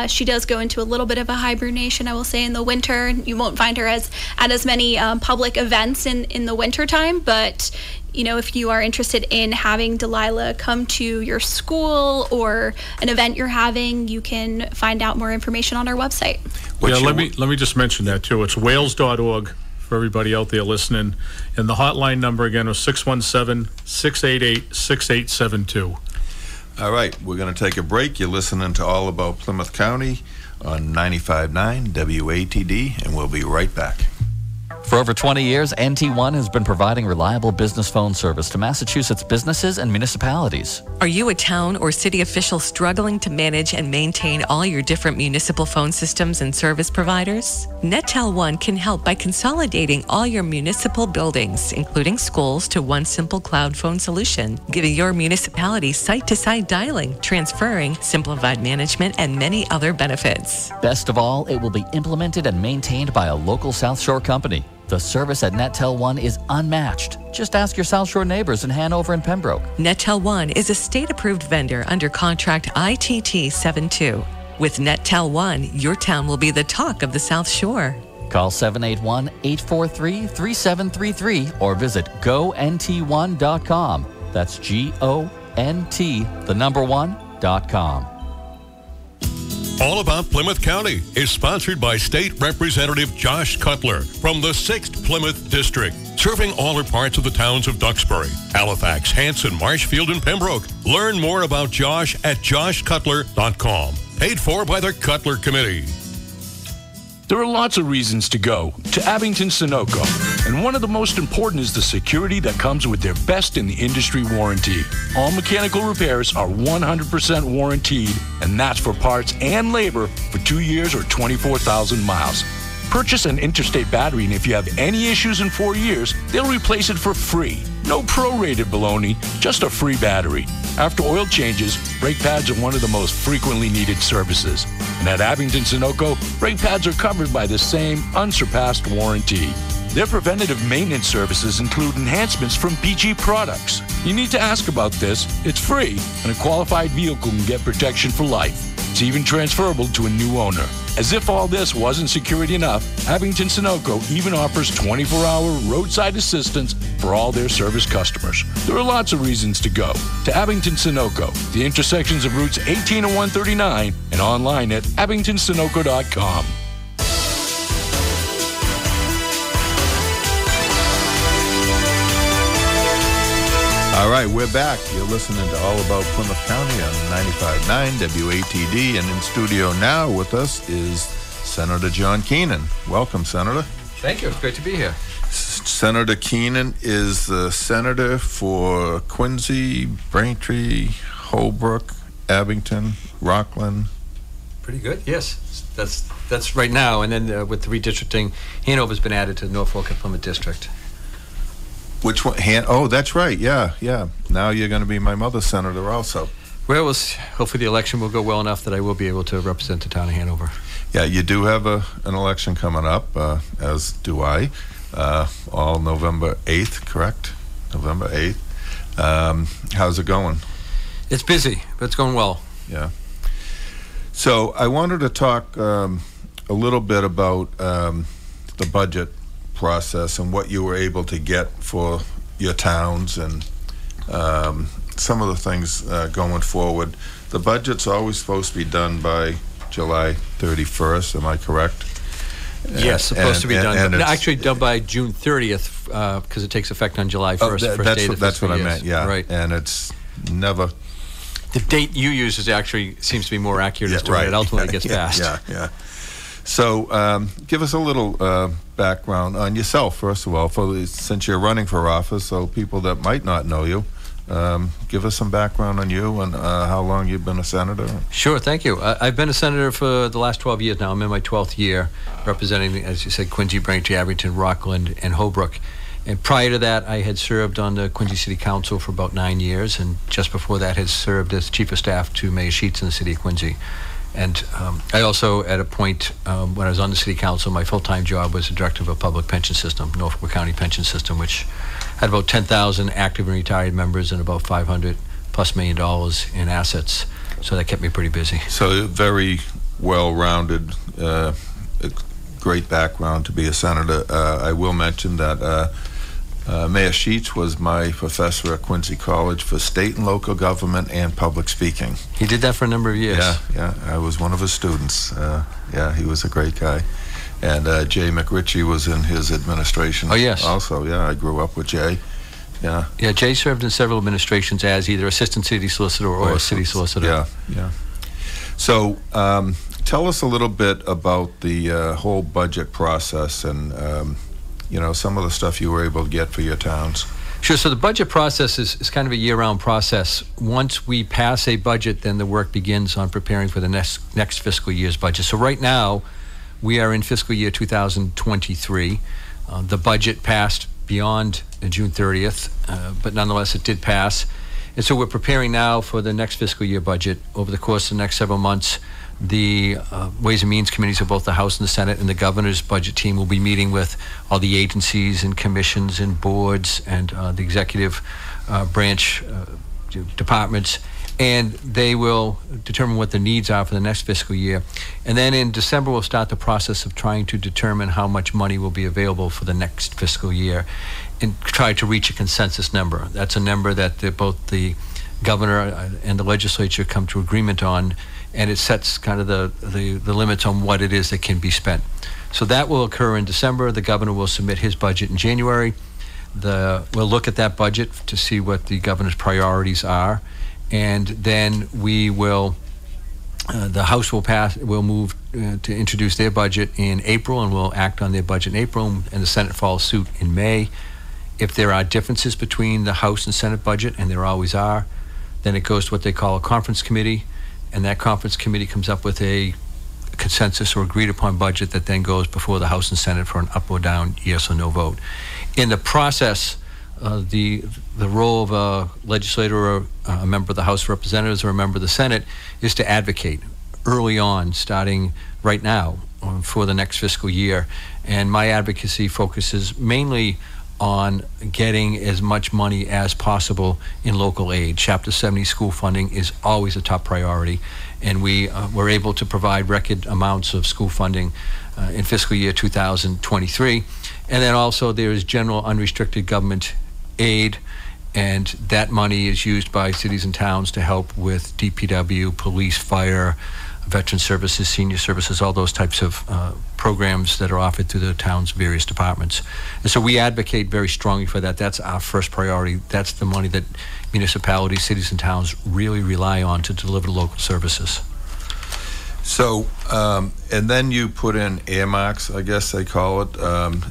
V: She does go into a little bit of a hibernation, I will say, in the winter. You won't find her at as many public events in the winter time, but if you are interested in having Delilah come to your school or an event you're having, you can find out more information on our website.
M: let me just mention that too. It's whales.org for everybody out there listening. And the hotline number again was 617-688-6872.
S: All right, we're going to take a break. You're listening to All About Plymouth County on 95.9 WATD, and we'll be right back.
U: For over 20 years, NT1 has been providing reliable business phone service to Massachusetts businesses and municipalities.
B: Are you a town or city official struggling to manage and maintain all your different municipal phone systems and service providers? NetTel One can help by consolidating all your municipal buildings, including schools, to one simple cloud phone solution, giving your municipality site-to-site dialing, transferring, simplified management, and many other benefits.
U: Best of all, it will be implemented and maintained by a local South Shore company. The service at NetTel One is unmatched. Just ask your South Shore neighbors in Hanover and Pembroke.
B: NetTel One is a state-approved vendor under contract ITT 72. With NetTel One, your town will be the talk of the South Shore.
U: Call 781-843-3733 or visit GoNT1.com. That's GONT1.com.
I: All About Plymouth County is sponsored by State Representative Josh Cutler from the 6th Plymouth District, serving all or parts of the towns of Duxbury, Halifax, Hanson, Marshfield, and Pembroke. Learn more about Josh at joshcutler.com. Paid for by the Cutler Committee.
A: There are lots of reasons to go to Abington Sunoco, and one of the most important is the security that comes with their best-in-the-industry warranty. All mechanical repairs are 100% warranted, and that's for parts and labor for 2 years or 24,000 miles. Purchase an interstate battery, and if you have any issues in 4 years, they'll replace it for free. No prorated baloney, just a free battery. After oil changes, brake pads are one of the most frequently needed services. And at Abington Sunoco, brake pads are covered by the same unsurpassed warranty. Their preventative maintenance services include enhancements from BG products. You need to ask about this. It's free, and a qualified vehicle can get protection for life. It's even transferable to a new owner. As if all this wasn't security enough, Abington Sunoco even offers 24-hour roadside assistance for all their service customers. There are lots of reasons to go to Abington Sunoco, the intersections of routes 18 and 139, and online at abingtonsunoco.com.
S: All right, we're back. You're listening to All About Plymouth County on 95.9 WATD, and in studio now with us is Senator John Keenan. Welcome, Senator.
C: Thank you. It's great to be here.
S: Senator Keenan is the senator for Quincy, Braintree, Holbrook, Abington, Rockland.
C: Pretty good. Yes, that's right now. And then with the redistricting, Hanover's been added to Norfolk and Plymouth District.
S: Which one? Oh, that's right. Yeah. Now you're going to be my mother's senator also.
C: Well, hopefully the election will go well enough that I will be able to represent the town of Hanover.
S: Yeah, you do have an election coming up, as do I, all November 8th, correct? November 8th. How's it going?
C: It's busy, but it's going well.
S: Yeah. So I wanted to talk a little bit about the budget process and what you were able to get for your towns and some of the things going forward. The budget's always supposed to be done by July 31st, am I correct?
C: Yes, supposed to be done. Actually done by June 30th because it takes effect on July 1st.
S: That's what I meant, yeah. Right. And it's never...
C: The date you use seems to be more accurate as to when it ultimately gets passed.
S: Yeah. So give us a little background on yourself, first of all, since you're running for office, so people that might not know you, give us some background on you and how long you've been a senator.
C: Sure, thank you. I've been a senator for the last 12 years now. I'm in my 12th year representing, as you said, Quincy, Braintree, Abington, Rockland, and Holbrook. And prior to that, I had served on the Quincy City Council for about 9 years, and just before that had served as Chief of Staff to Mayor Sheets in the City of Quincy. And I also, at a point when I was on the City Council, my full-time job was the Director of a Public Pension System, Norfolk County Pension System, which had about 10,000 active and retired members and about $500+ million in assets. So that kept me pretty busy.
S: So very well-rounded, great background to be a senator. I will mention that Mayor Sheets was my professor at Quincy College for state and local government and public speaking.
C: He did that for a number of years.
S: Yeah. I was one of his students. He was a great guy. And Jay McRitchie was in his administration.
C: Oh, yes.
S: Also, I grew up with Jay. Yeah,
C: Jay served in several administrations as either assistant city solicitor or a city solicitor.
S: Yeah. So tell us a little bit about the whole budget process and some of the stuff you were able to get for your towns.
C: Sure. So the budget process is kind of a year-round process. Once we pass a budget, then the work begins on preparing for the next fiscal year's budget. So right now, we are in fiscal year 2023. The budget passed beyond June 30th, but nonetheless, it did pass. And so we're preparing now for the next fiscal year budget. Over the course of the next several months, the Ways and Means Committees of both the House and the Senate and the governor's budget team will be meeting with all the agencies and commissions and boards and the executive branch departments, and they will determine what the needs are for the next fiscal year. And then in December, we'll start the process of trying to determine how much money will be available for the next fiscal year and try to reach a consensus number. That's a number that both the governor and the legislature come to agreement on and it sets kind of the limits on what it is that can be spent. So that will occur in December. The governor will submit his budget in January. We'll look at that budget to see what the governor's priorities are, and then we will. The House will move to introduce their budget in April, and we'll act on their budget in April, and the Senate follows suit in May. If there are differences between the House and Senate budget, and there always are, then it goes to what they call a conference committee, and that conference committee comes up with a consensus or agreed upon budget that then goes before the House and Senate for an up or down, yes or no vote. In the process, the role of a legislator or a member of the House of Representatives or a member of the Senate is to advocate early on, starting right now for the next fiscal year. And my advocacy focuses mainly on getting as much money as possible in local aid. Chapter 70 school funding is always a top priority, and we were able to provide record amounts of school funding in fiscal year 2023. And then also there is general unrestricted government aid, and that money is used by cities and towns to help with DPW, police, fire, veteran services, senior services, all those types of programs that are offered through the town's various departments. And so we advocate very strongly for that. That's our first priority. That's the money that municipalities, cities, and towns really rely on to deliver local services.
S: So, and then you put in earmarks, I guess they call it.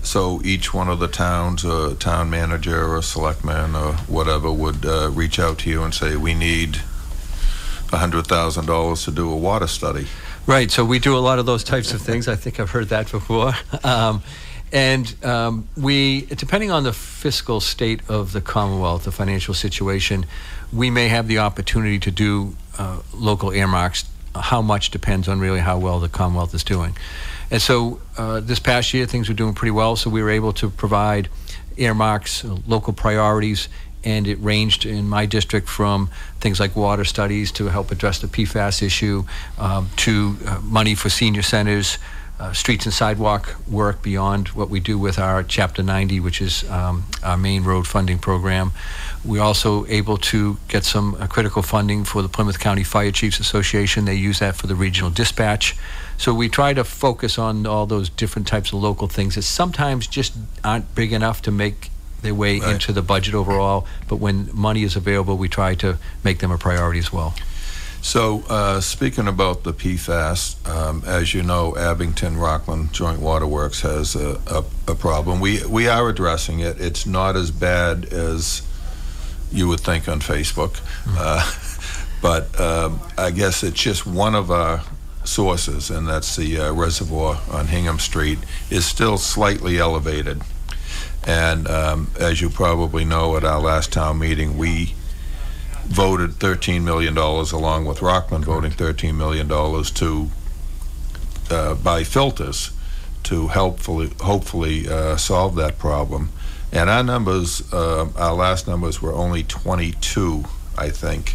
S: So each one of the towns, a town manager or a selectman or whatever would reach out to you and say, we need $100,000 to do a water study.
C: Right, so we do a lot of those types of things. I think I've heard that before. We, depending on the fiscal state of the Commonwealth, the financial situation, we may have the opportunity to do local earmarks. How much depends on really how well the Commonwealth is doing. And so this past year, things were doing pretty well, so we were able to provide earmarks, local priorities, and it ranged in my district from things like water studies to help address the PFAS issue, to money for senior centers, streets and sidewalk work beyond what we do with our Chapter 90, which is our main road funding program. We're also able to get some critical funding for the Plymouth County Fire Chiefs Association. They use that for the regional dispatch. So we try to focus on all those different types of local things that sometimes just aren't big enough to make their way into the budget overall, but when money is available, we try to make them a priority as well.
S: So speaking about the PFAS, as you know, Abington-Rockland Joint Waterworks has a problem. We are addressing it. It's not as bad as you would think on Facebook, but I guess it's just one of our sources, and that's the reservoir on Hingham Street, is still slightly elevated. And as you probably know, at our last town meeting, we voted $13 million, along with Rockland voting $13 million to buy filters to hopefully solve that problem. And our numbers, our last numbers were only 22, I think,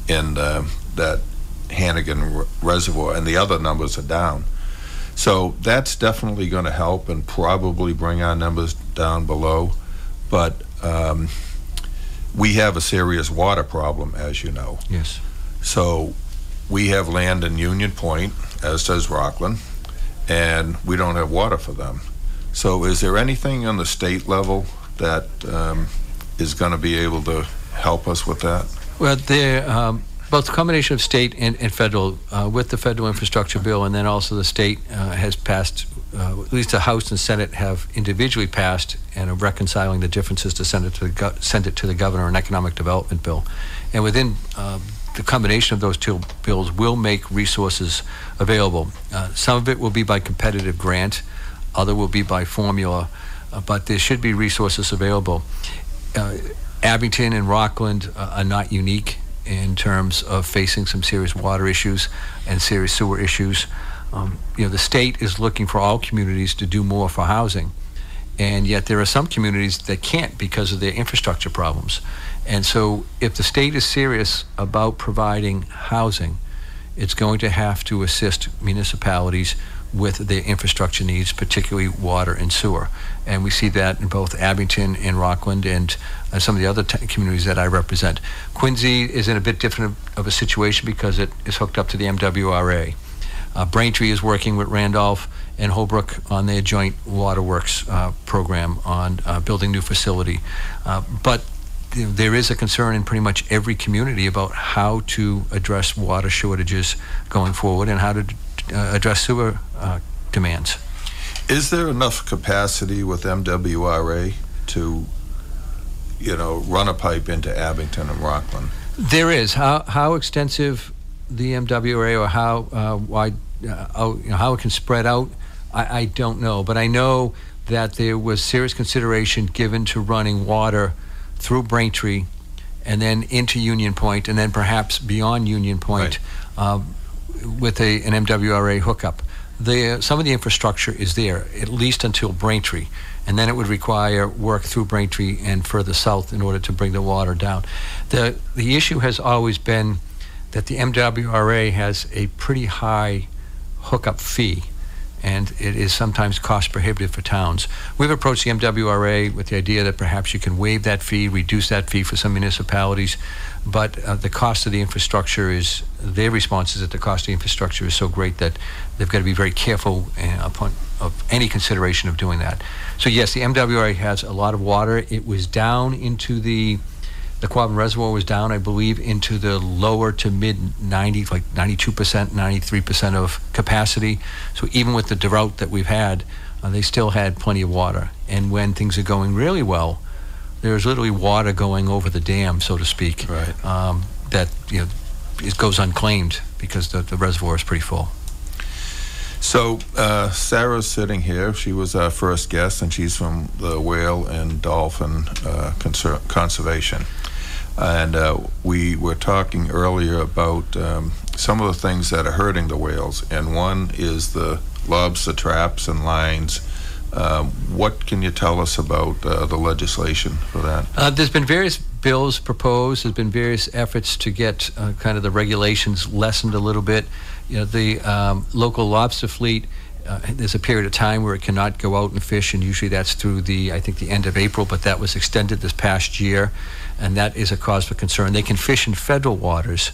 S: in that Hannigan Reservoir, and the other numbers are down. So that's definitely going to help and probably bring our numbers down below. But we have a serious water problem, as you know.
C: Yes.
S: So we have land in Union Point, as does Rockland, and we don't have water for them. So is there anything on the state level that is going to be able to help us with that?
C: Well, both a combination of state and federal, with the federal infrastructure bill, and then also the state has passed, at least the House and Senate have individually passed and are reconciling the differences to send it to the governor, an economic development bill. And within the combination of those two bills will make resources available. Some of it will be by competitive grant, other will be by formula, but there should be resources available. Abington and Rockland are not unique in terms of facing some serious water issues and serious sewer issues. The state is looking for all communities to do more for housing, and yet there are some communities that can't because of their infrastructure problems. And so if the state is serious about providing housing, it's going to have to assist municipalities with their infrastructure needs, particularly water and sewer. And we see that in both Abington and Rockland and some of the other communities that I represent. Quincy is in a bit different of a situation because it is hooked up to the MWRA. Braintree is working with Randolph and Holbrook on their joint waterworks program on building new facility. But there is a concern in pretty much every community about how to address water shortages going forward and how to address sewer demands.
S: Is there enough capacity with MWRA to, run a pipe into Abington and Rockland?
C: There is. How extensive the MWRA or how wide, how it can spread out, I don't know. But I know that there was serious consideration given to running water through Braintree and then into Union Point and then perhaps beyond Union Point with an MWRA hookup. Some of the infrastructure is there, at least until Braintree, and then it would require work through Braintree and further south in order to bring the water down. The issue has always been that the MWRA has a pretty high hookup fee, and it is sometimes cost prohibitive for towns. We've approached the MWRA with the idea that perhaps you can waive that fee, reduce that fee for some municipalities, but the cost of the infrastructure their response is that the cost of the infrastructure is so great that they've got to be very careful of any consideration of doing that. So yes, the MWRA has a lot of water. It was down into the Quabbin Reservoir was down, I believe, into the lower to mid 90s, like 92%, 93% of capacity. So even with the drought that we've had, they still had plenty of water. And when things are going really well, there's literally water going over the dam, so to speak, that it goes unclaimed because the reservoir is pretty full.
S: So Sarah's sitting here. She was our first guest, and she's from the Whale and Dolphin Conservation. And we were talking earlier about some of the things that are hurting the whales, and one is the lobster traps and lines. What can you tell us about the legislation for that?
C: There's been various bills proposed. There's been various efforts to get kind of the regulations lessened a little bit. The local lobster fleet, there's a period of time where it cannot go out and fish, and usually that's through the end of April, but that was extended this past year, and that is a cause for concern. They can fish in federal waters,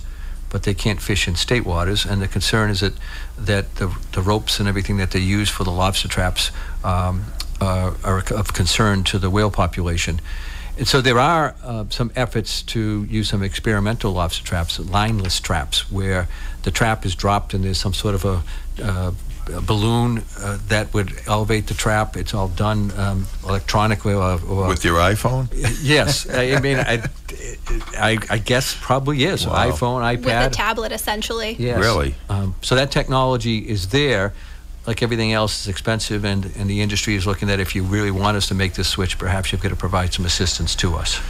C: but they can't fish in state waters, and the concern is that the ropes and everything that they use for the lobster traps are of concern to the whale population. And so there are some efforts to use some experimental lobster traps, lineless traps, where the trap is dropped and there's some sort of a balloon that would elevate the trap. It's all done electronically. Or
S: with your iPhone?
C: Yes. I mean, I guess probably yes. Wow. iPhone, iPad.
V: With a tablet, essentially.
C: Yes.
S: Really?
C: So that technology is there. Like everything else, is expensive, and the industry is looking at, if you really want us to make this switch, perhaps you've got to provide some assistance to us.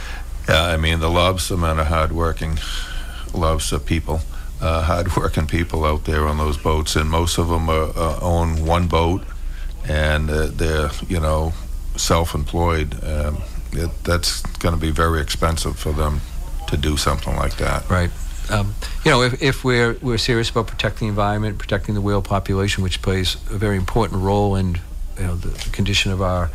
S: Yeah, I mean, the lobstermen are hardworking lobster people, hardworking people out there on those boats, and most of them own one boat, and they're, self-employed. That's going to be very expensive for them to do something like that.
C: Right. If we're serious about protecting the environment, protecting the whale population, which plays a very important role in the condition of our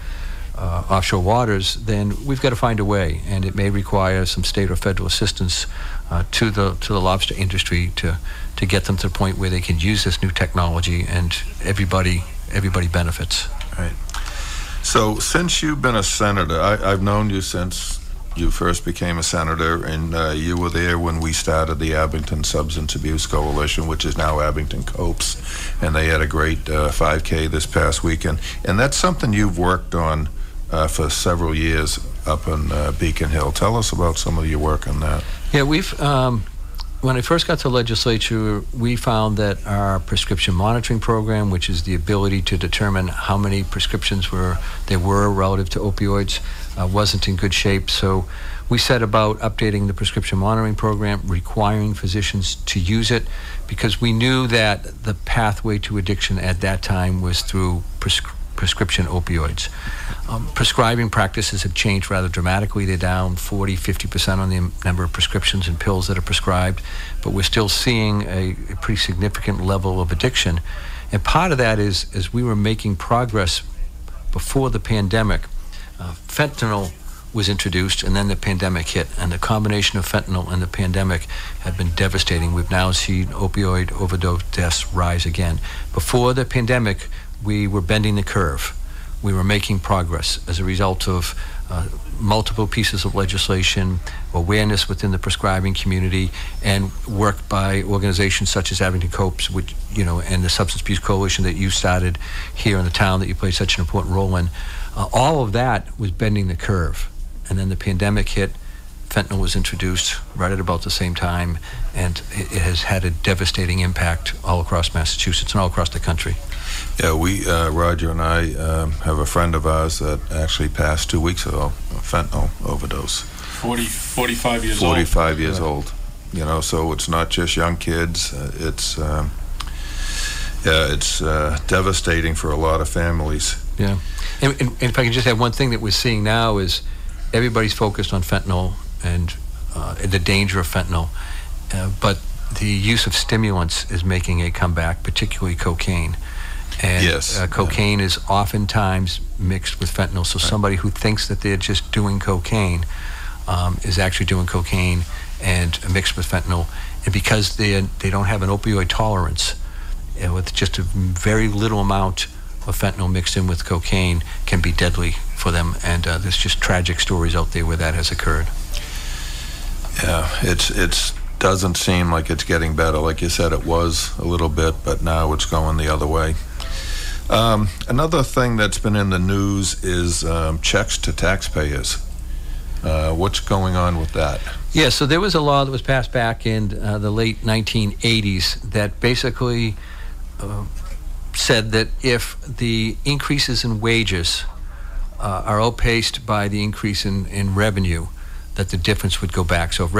C: offshore waters, then we've got to find a way, and it may require some state or federal assistance to the lobster industry to get them to the point where they can use this new technology, and everybody benefits.
S: Right. So since you've been a senator, I've known you since you first became a senator, and you were there when we started the Abington Substance Abuse Coalition, which is now Abington COPES, and they had a great 5K this past weekend. And that's something you've worked on for several years up in Beacon Hill. Tell us about some of your work on that.
C: Yeah, we've when I first got to the legislature, we found that our prescription monitoring program, which is the ability to determine how many prescriptions there were relative to opioids, wasn't in good shape. So we set about updating the prescription monitoring program, requiring physicians to use it, because we knew that the pathway to addiction at that time was through prescription opioids. Prescribing practices have changed rather dramatically. They're down 40-50% on the number of prescriptions and pills that are prescribed, but we're still seeing a pretty significant level of addiction. And part of that is we were making progress before the pandemic. Fentanyl was introduced, and then the pandemic hit, and the combination of fentanyl and the pandemic have been devastating. We've now seen opioid overdose deaths rise again. Before the pandemic, we were bending the curve. We were making progress as a result of multiple pieces of legislation, awareness within the prescribing community, and work by organizations such as Abington COPES, which, and the Substance Abuse Coalition that you started here in the town that you played such an important role in. All of that was bending the curve. And then the pandemic hit, fentanyl was introduced right at about the same time, and it has had a devastating impact all across Massachusetts and all across the country.
S: Yeah, we, Roger and I, have a friend of ours that actually passed 2 weeks ago, a fentanyl overdose.
M: 45 years old.
S: 45 years old. So it's not just young kids. It's devastating for a lot of families.
C: Yeah. And if I can just add one thing that we're seeing now is everybody's focused on fentanyl and the danger of fentanyl, but the use of stimulants is making a comeback, particularly cocaine. And
S: yes.
C: Cocaine is oftentimes mixed with fentanyl, so somebody who thinks that they're just doing cocaine is actually doing cocaine and mixed with fentanyl. And because they don't have an opioid tolerance, with just a very little amount of fentanyl mixed in with cocaine can be deadly for them, and there's just tragic stories out there where that has occurred.
S: Yeah, it doesn't seem like it's getting better. Like you said, it was a little bit, but now it's going the other way. Another thing that's been in the news is checks to taxpayers. What's going on with that?
C: Yeah, so there was a law that was passed back in the late 1980s that basically said that if the increases in wages are outpaced by the increase in revenue, that the difference would go back. So if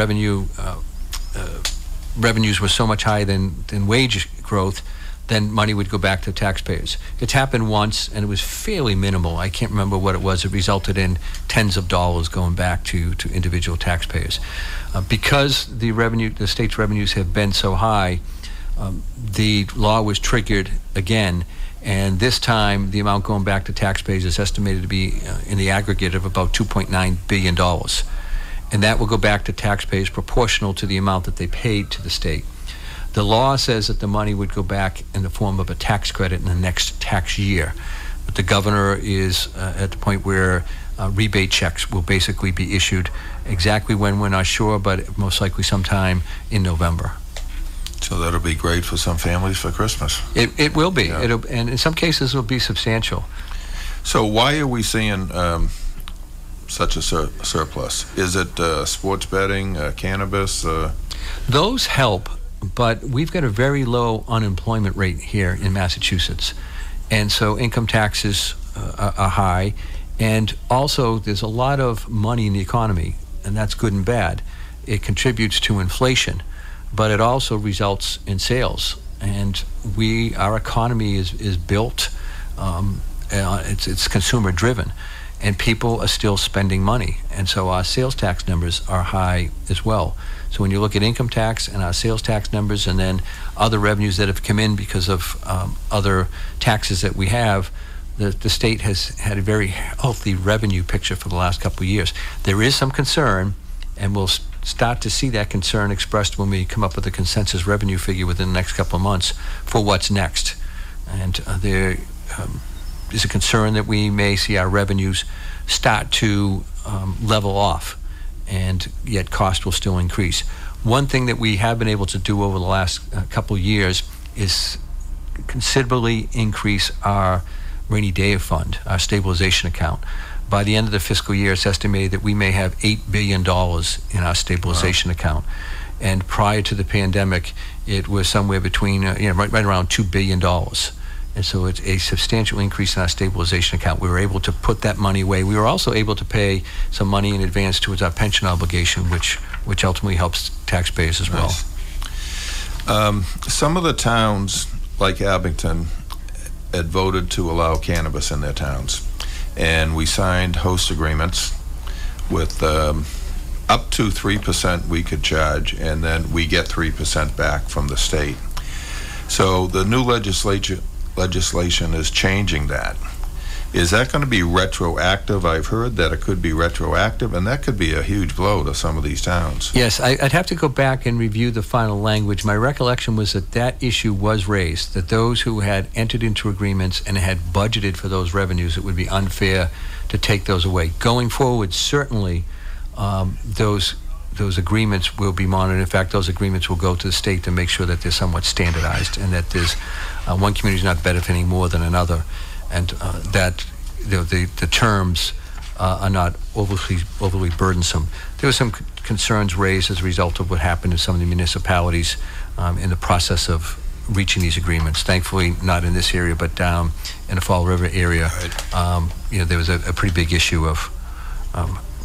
C: revenues were so much higher than wage growth, then money would go back to taxpayers. It's happened once, and it was fairly minimal. I can't remember what it was. It resulted in tens of dollars going back to individual taxpayers. Because the state's revenues have been so high, the law was triggered again, and this time the amount going back to taxpayers is estimated to be in the aggregate of about $2.9 billion. And that will go back to taxpayers proportional to the amount that they paid to the state. The law says that the money would go back in the form of a tax credit in the next tax year. But the governor is at the point where rebate checks will basically be issued. Exactly when, we're not sure, but most likely sometime in November.
S: So that'll be great for some families for Christmas.
C: It will be.
S: Yeah.
C: And in some cases, it'll be substantial.
S: So why are we seeing such a surplus? Is it sports betting, cannabis?
C: Those help, but we've got a very low unemployment rate here in Massachusetts. And so income taxes are high. And also, there's a lot of money in the economy, and that's good and bad. It contributes to inflation, but it also results in sales. And our economy is built, it's consumer driven, and people are still spending money. And so our sales tax numbers are high as well. So when you look at income tax and our sales tax numbers, and then other revenues that have come in because of other taxes that we have, the state has had a very healthy revenue picture for the last couple of years. There is some concern, and we'll start to see that concern expressed when we come up with a consensus revenue figure within the next couple of months for what's next. And there is a concern that we may see our revenues start to level off, and yet cost will still increase. One thing that we have been able to do over the last couple of years is considerably increase our rainy day fund, our stabilization account. By the end of the fiscal year, it's estimated that we may have $8 billion in our stabilization account. And prior to the pandemic, it was somewhere between, right around $2 billion. And so it's a substantial increase in our stabilization account. We were able to put that money away. We were also able to pay some money in advance towards our pension obligation, which ultimately helps taxpayers as well.
S: Some of the towns, like Abington, had voted to allow cannabis in their towns. And we signed host agreements with up to 3% we could charge, and then we get 3% back from the state. So the new legislature legislation is changing that. Is that going to be retroactive? I've heard that it could be retroactive, and that could be a huge blow to some of these towns.
C: Yes, I'd have to go back and review the final language. My recollection was that that issue was raised, that those who had entered into agreements and had budgeted for those revenues, it would be unfair to take those away. Going forward, certainly those agreements will be monitored. In fact, those agreements will go to the state to make sure that they're somewhat standardized and that there's one community is not benefiting more than another, and that the terms are not overly burdensome. There were some concerns raised as a result of what happened in some of the municipalities in the process of reaching these agreements. Thankfully, not in this area, but down in the Fall River area, there was a pretty big issue of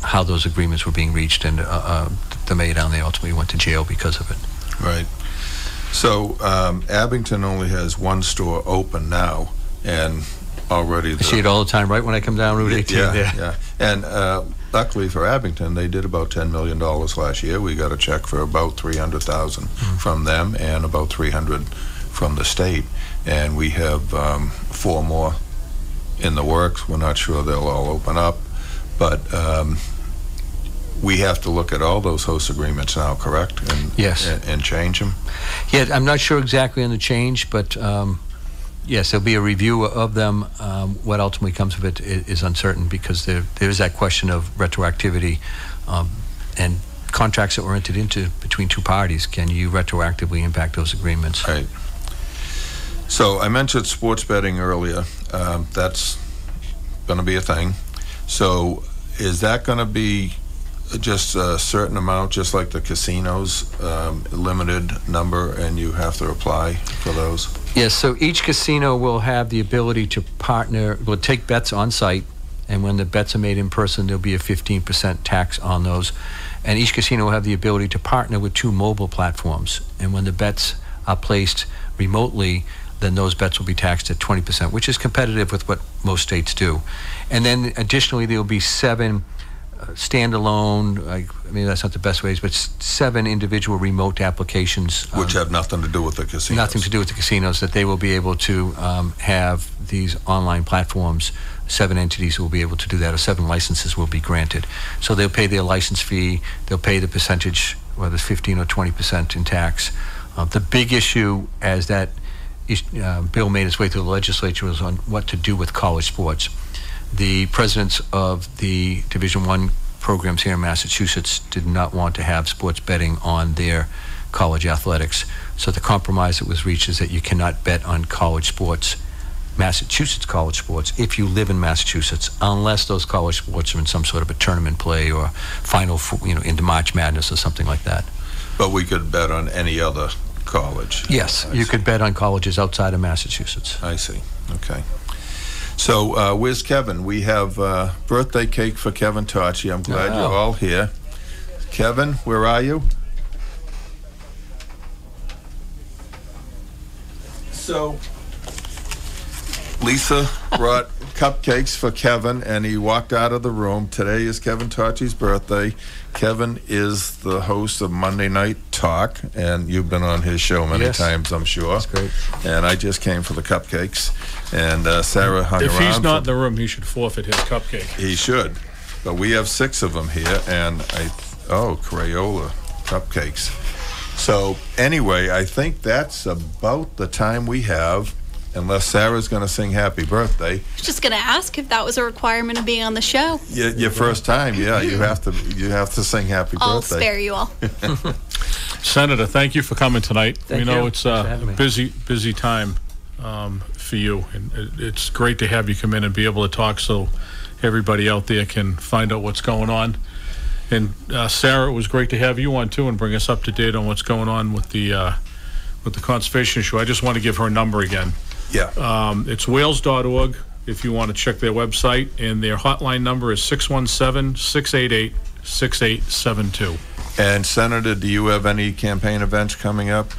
C: how those agreements were being reached, and the mayor down there ultimately went to jail because of it.
S: Right. So Abington only has one store open now, and already
C: I see it all the time, right when I come down Route 18 there.
S: Yeah. And luckily for Abington, they did about $10 million last year. We got a check for about $300,000 from them and about $300,000 from the state. And we have 4 more in the works. We're not sure they'll all open up, but we have to look at all those host agreements now, correct? And,
C: yes.
S: And change them?
C: Yeah, I'm not sure exactly on the change, but yes, there'll be a review of them. What ultimately comes of it is uncertain, because there is that question of retroactivity and contracts that were entered into between two parties. Can you retroactively impact those agreements?
S: Right. So I mentioned sports betting earlier. That's going to be a thing. So is that going to be just a certain amount, just like the casinos, limited number, and you have to apply for those?
C: Yes, so each casino will have the ability to partner, will take bets on site, and when the bets are made in person, there'll be a 15% tax on those. And each casino will have the ability to partner with 2 mobile platforms. And when the bets are placed remotely, then those bets will be taxed at 20%, which is competitive with what most states do. And then additionally, there'll be 7 standalone, I mean, that's not the best ways, but 7 individual remote applications.
S: Which have nothing to do with the casinos.
C: Nothing to do with the casinos, that they will be able to have these online platforms. 7 entities will be able to do that, or 7 licenses will be granted. So they'll pay their license fee, they'll pay the percentage, whether it's 15 or 20% in tax. The big issue, as that bill made its way through the legislature, was on what to do with college sports. The presidents of the Division I programs here in Massachusetts did not want to have sports betting on their college athletics. So the compromise that was reached is that you cannot bet on college sports, Massachusetts college sports, if you live in Massachusetts, unless those college sports are in some sort of a tournament play or final, into March Madness or something like that.
S: But we could bet on any other college?
C: Yes, you could bet on colleges outside of Massachusetts.
S: I see. Okay. So where's Kevin? We have birthday cake for Kevin Tocci. I'm glad you're all here. Kevin, where are you? So Lisa brought cupcakes for Kevin, and he walked out of the room. Today is Kevin Tocci's birthday. Kevin is the host of Monday Night Talk, and you've been on his show many times, I'm sure.
C: That's great.
S: And I just came for the cupcakes, and Sarah hung around.
M: If he's not in the room, he should forfeit his cupcake.
S: He should. But we have 6 of them here, and Crayola cupcakes. So anyway, I think that's about the time we have, unless Sarah's going to sing happy birthday.
V: I was just going to ask if that was a requirement of being on the show.
S: Your first time, yeah, you have to sing happy birthday.
V: I'll spare you all.
M: Senator, thank you for coming tonight.
C: Thank
M: we know
C: you.
M: It's a busy time for you, and it's great to have you come in and be able to talk so everybody out there can find out what's going on. And Sarah, it was great to have you on too and bring us up to date on what's going on with the conservation issue. I just want to give her a number again.
S: Yeah.
M: It's wales.org if you want to check their website, and their hotline number is 617-688-6872.
S: And Senator, do you have any campaign events coming up?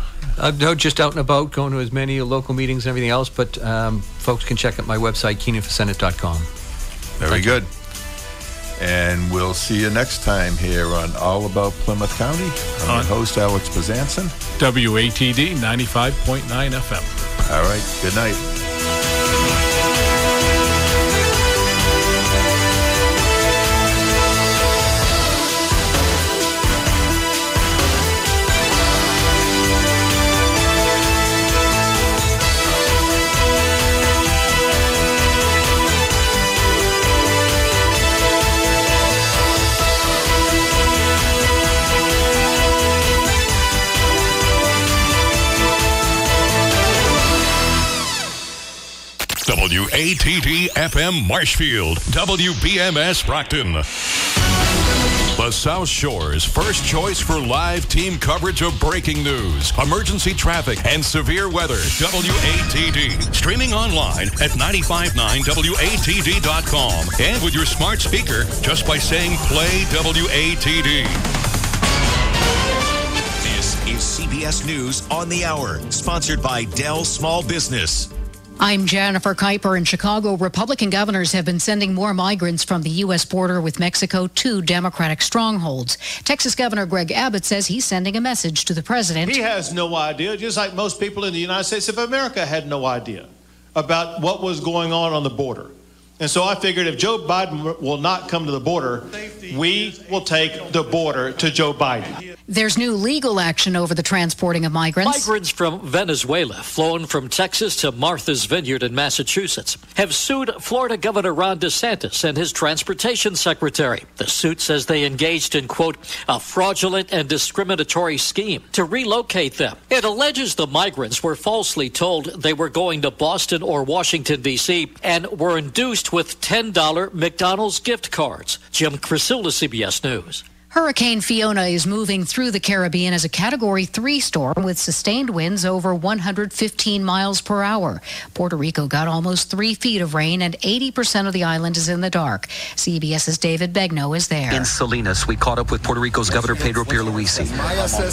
C: No, just out and about, going to as many local meetings and everything else, but folks can check out my website, keenanforsenate.com.
S: Very good. And we'll see you next time here on All About Plymouth County. I'm your host, Alex Bazanson.
M: WATD 95.9 FM.
S: All right. Good night.
I: WATD FM Marshfield, WBMS Brockton. The South Shore's first choice for live team coverage of breaking news, emergency traffic, and severe weather. WATD. Streaming online at 959WATD.com and with your smart speaker just by saying play WATD.
R: This is CBS News on the Hour, sponsored by Dell Small Business.
J: I'm Jennifer Kuiper. In Chicago, Republican governors have been sending more migrants from the U.S. border with Mexico to Democratic strongholds. Texas Governor Greg Abbott says he's sending a message to the president.
E: He has no idea, just like most people in the United States of America had no idea about what was going on the border. And so I figured if Joe Biden will not come to the border, we will take the border to Joe Biden.
J: There's new legal action over the transporting of migrants.
G: Migrants from Venezuela, flown from Texas to Martha's Vineyard in Massachusetts, have sued Florida Governor Ron DeSantis and his transportation secretary. The suit says they engaged in, quote, a fraudulent and discriminatory scheme to relocate them. It alleges the migrants were falsely told they were going to Boston or Washington, D.C., and were induced with $10 McDonald's gift cards. Jim Crisula, CBS News.
J: Hurricane Fiona is moving through the Caribbean as a Category 3 storm with sustained winds over 115 miles per hour. Puerto Rico got almost 3 feet of rain and 80% of the island is in the dark. CBS's David Begnaud is there.
W: In Salinas, we caught up with Puerto Rico's Governor Pedro Pierluisi,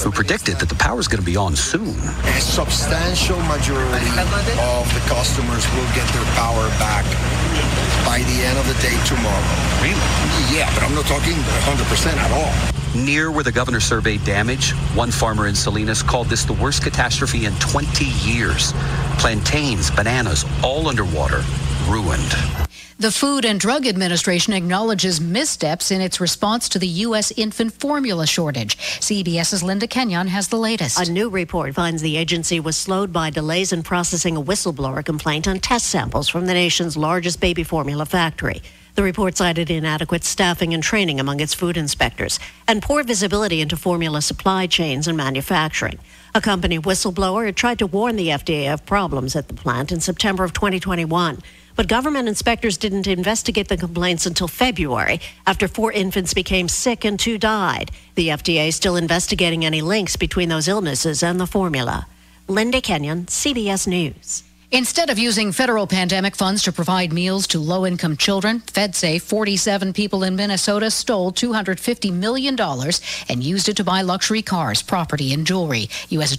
W: who predicted that the power is going to be on soon.
X: A substantial majority of the customers will get their power back by the end of the day tomorrow.
W: Really?
X: Yeah, but I'm not talking 100% at all.
W: Near where the governor surveyed damage, one farmer in Salinas called this the worst catastrophe in 20 years. Plantains, bananas, all underwater, ruined.
J: The Food and Drug Administration acknowledges missteps in its response to the U.S. infant formula shortage. CBS's Linda Kenyon has the latest.
Y: A new report finds the agency was slowed by delays in processing a whistleblower complaint on test samples from the nation's largest baby formula factory. The report cited inadequate staffing and training among its food inspectors and poor visibility into formula supply chains and manufacturing. A company whistleblower had tried to warn the FDA of problems at the plant in September of 2021. But government inspectors didn't investigate the complaints until February, after 4 infants became sick and 2 died. The FDA is still investigating any links between those illnesses and the formula. Linda Kenyon, CBS News.
J: Instead of using federal pandemic funds to provide meals to low-income children, feds say 47 people in Minnesota stole $250 million and used it to buy luxury cars, property, and jewelry. U.S.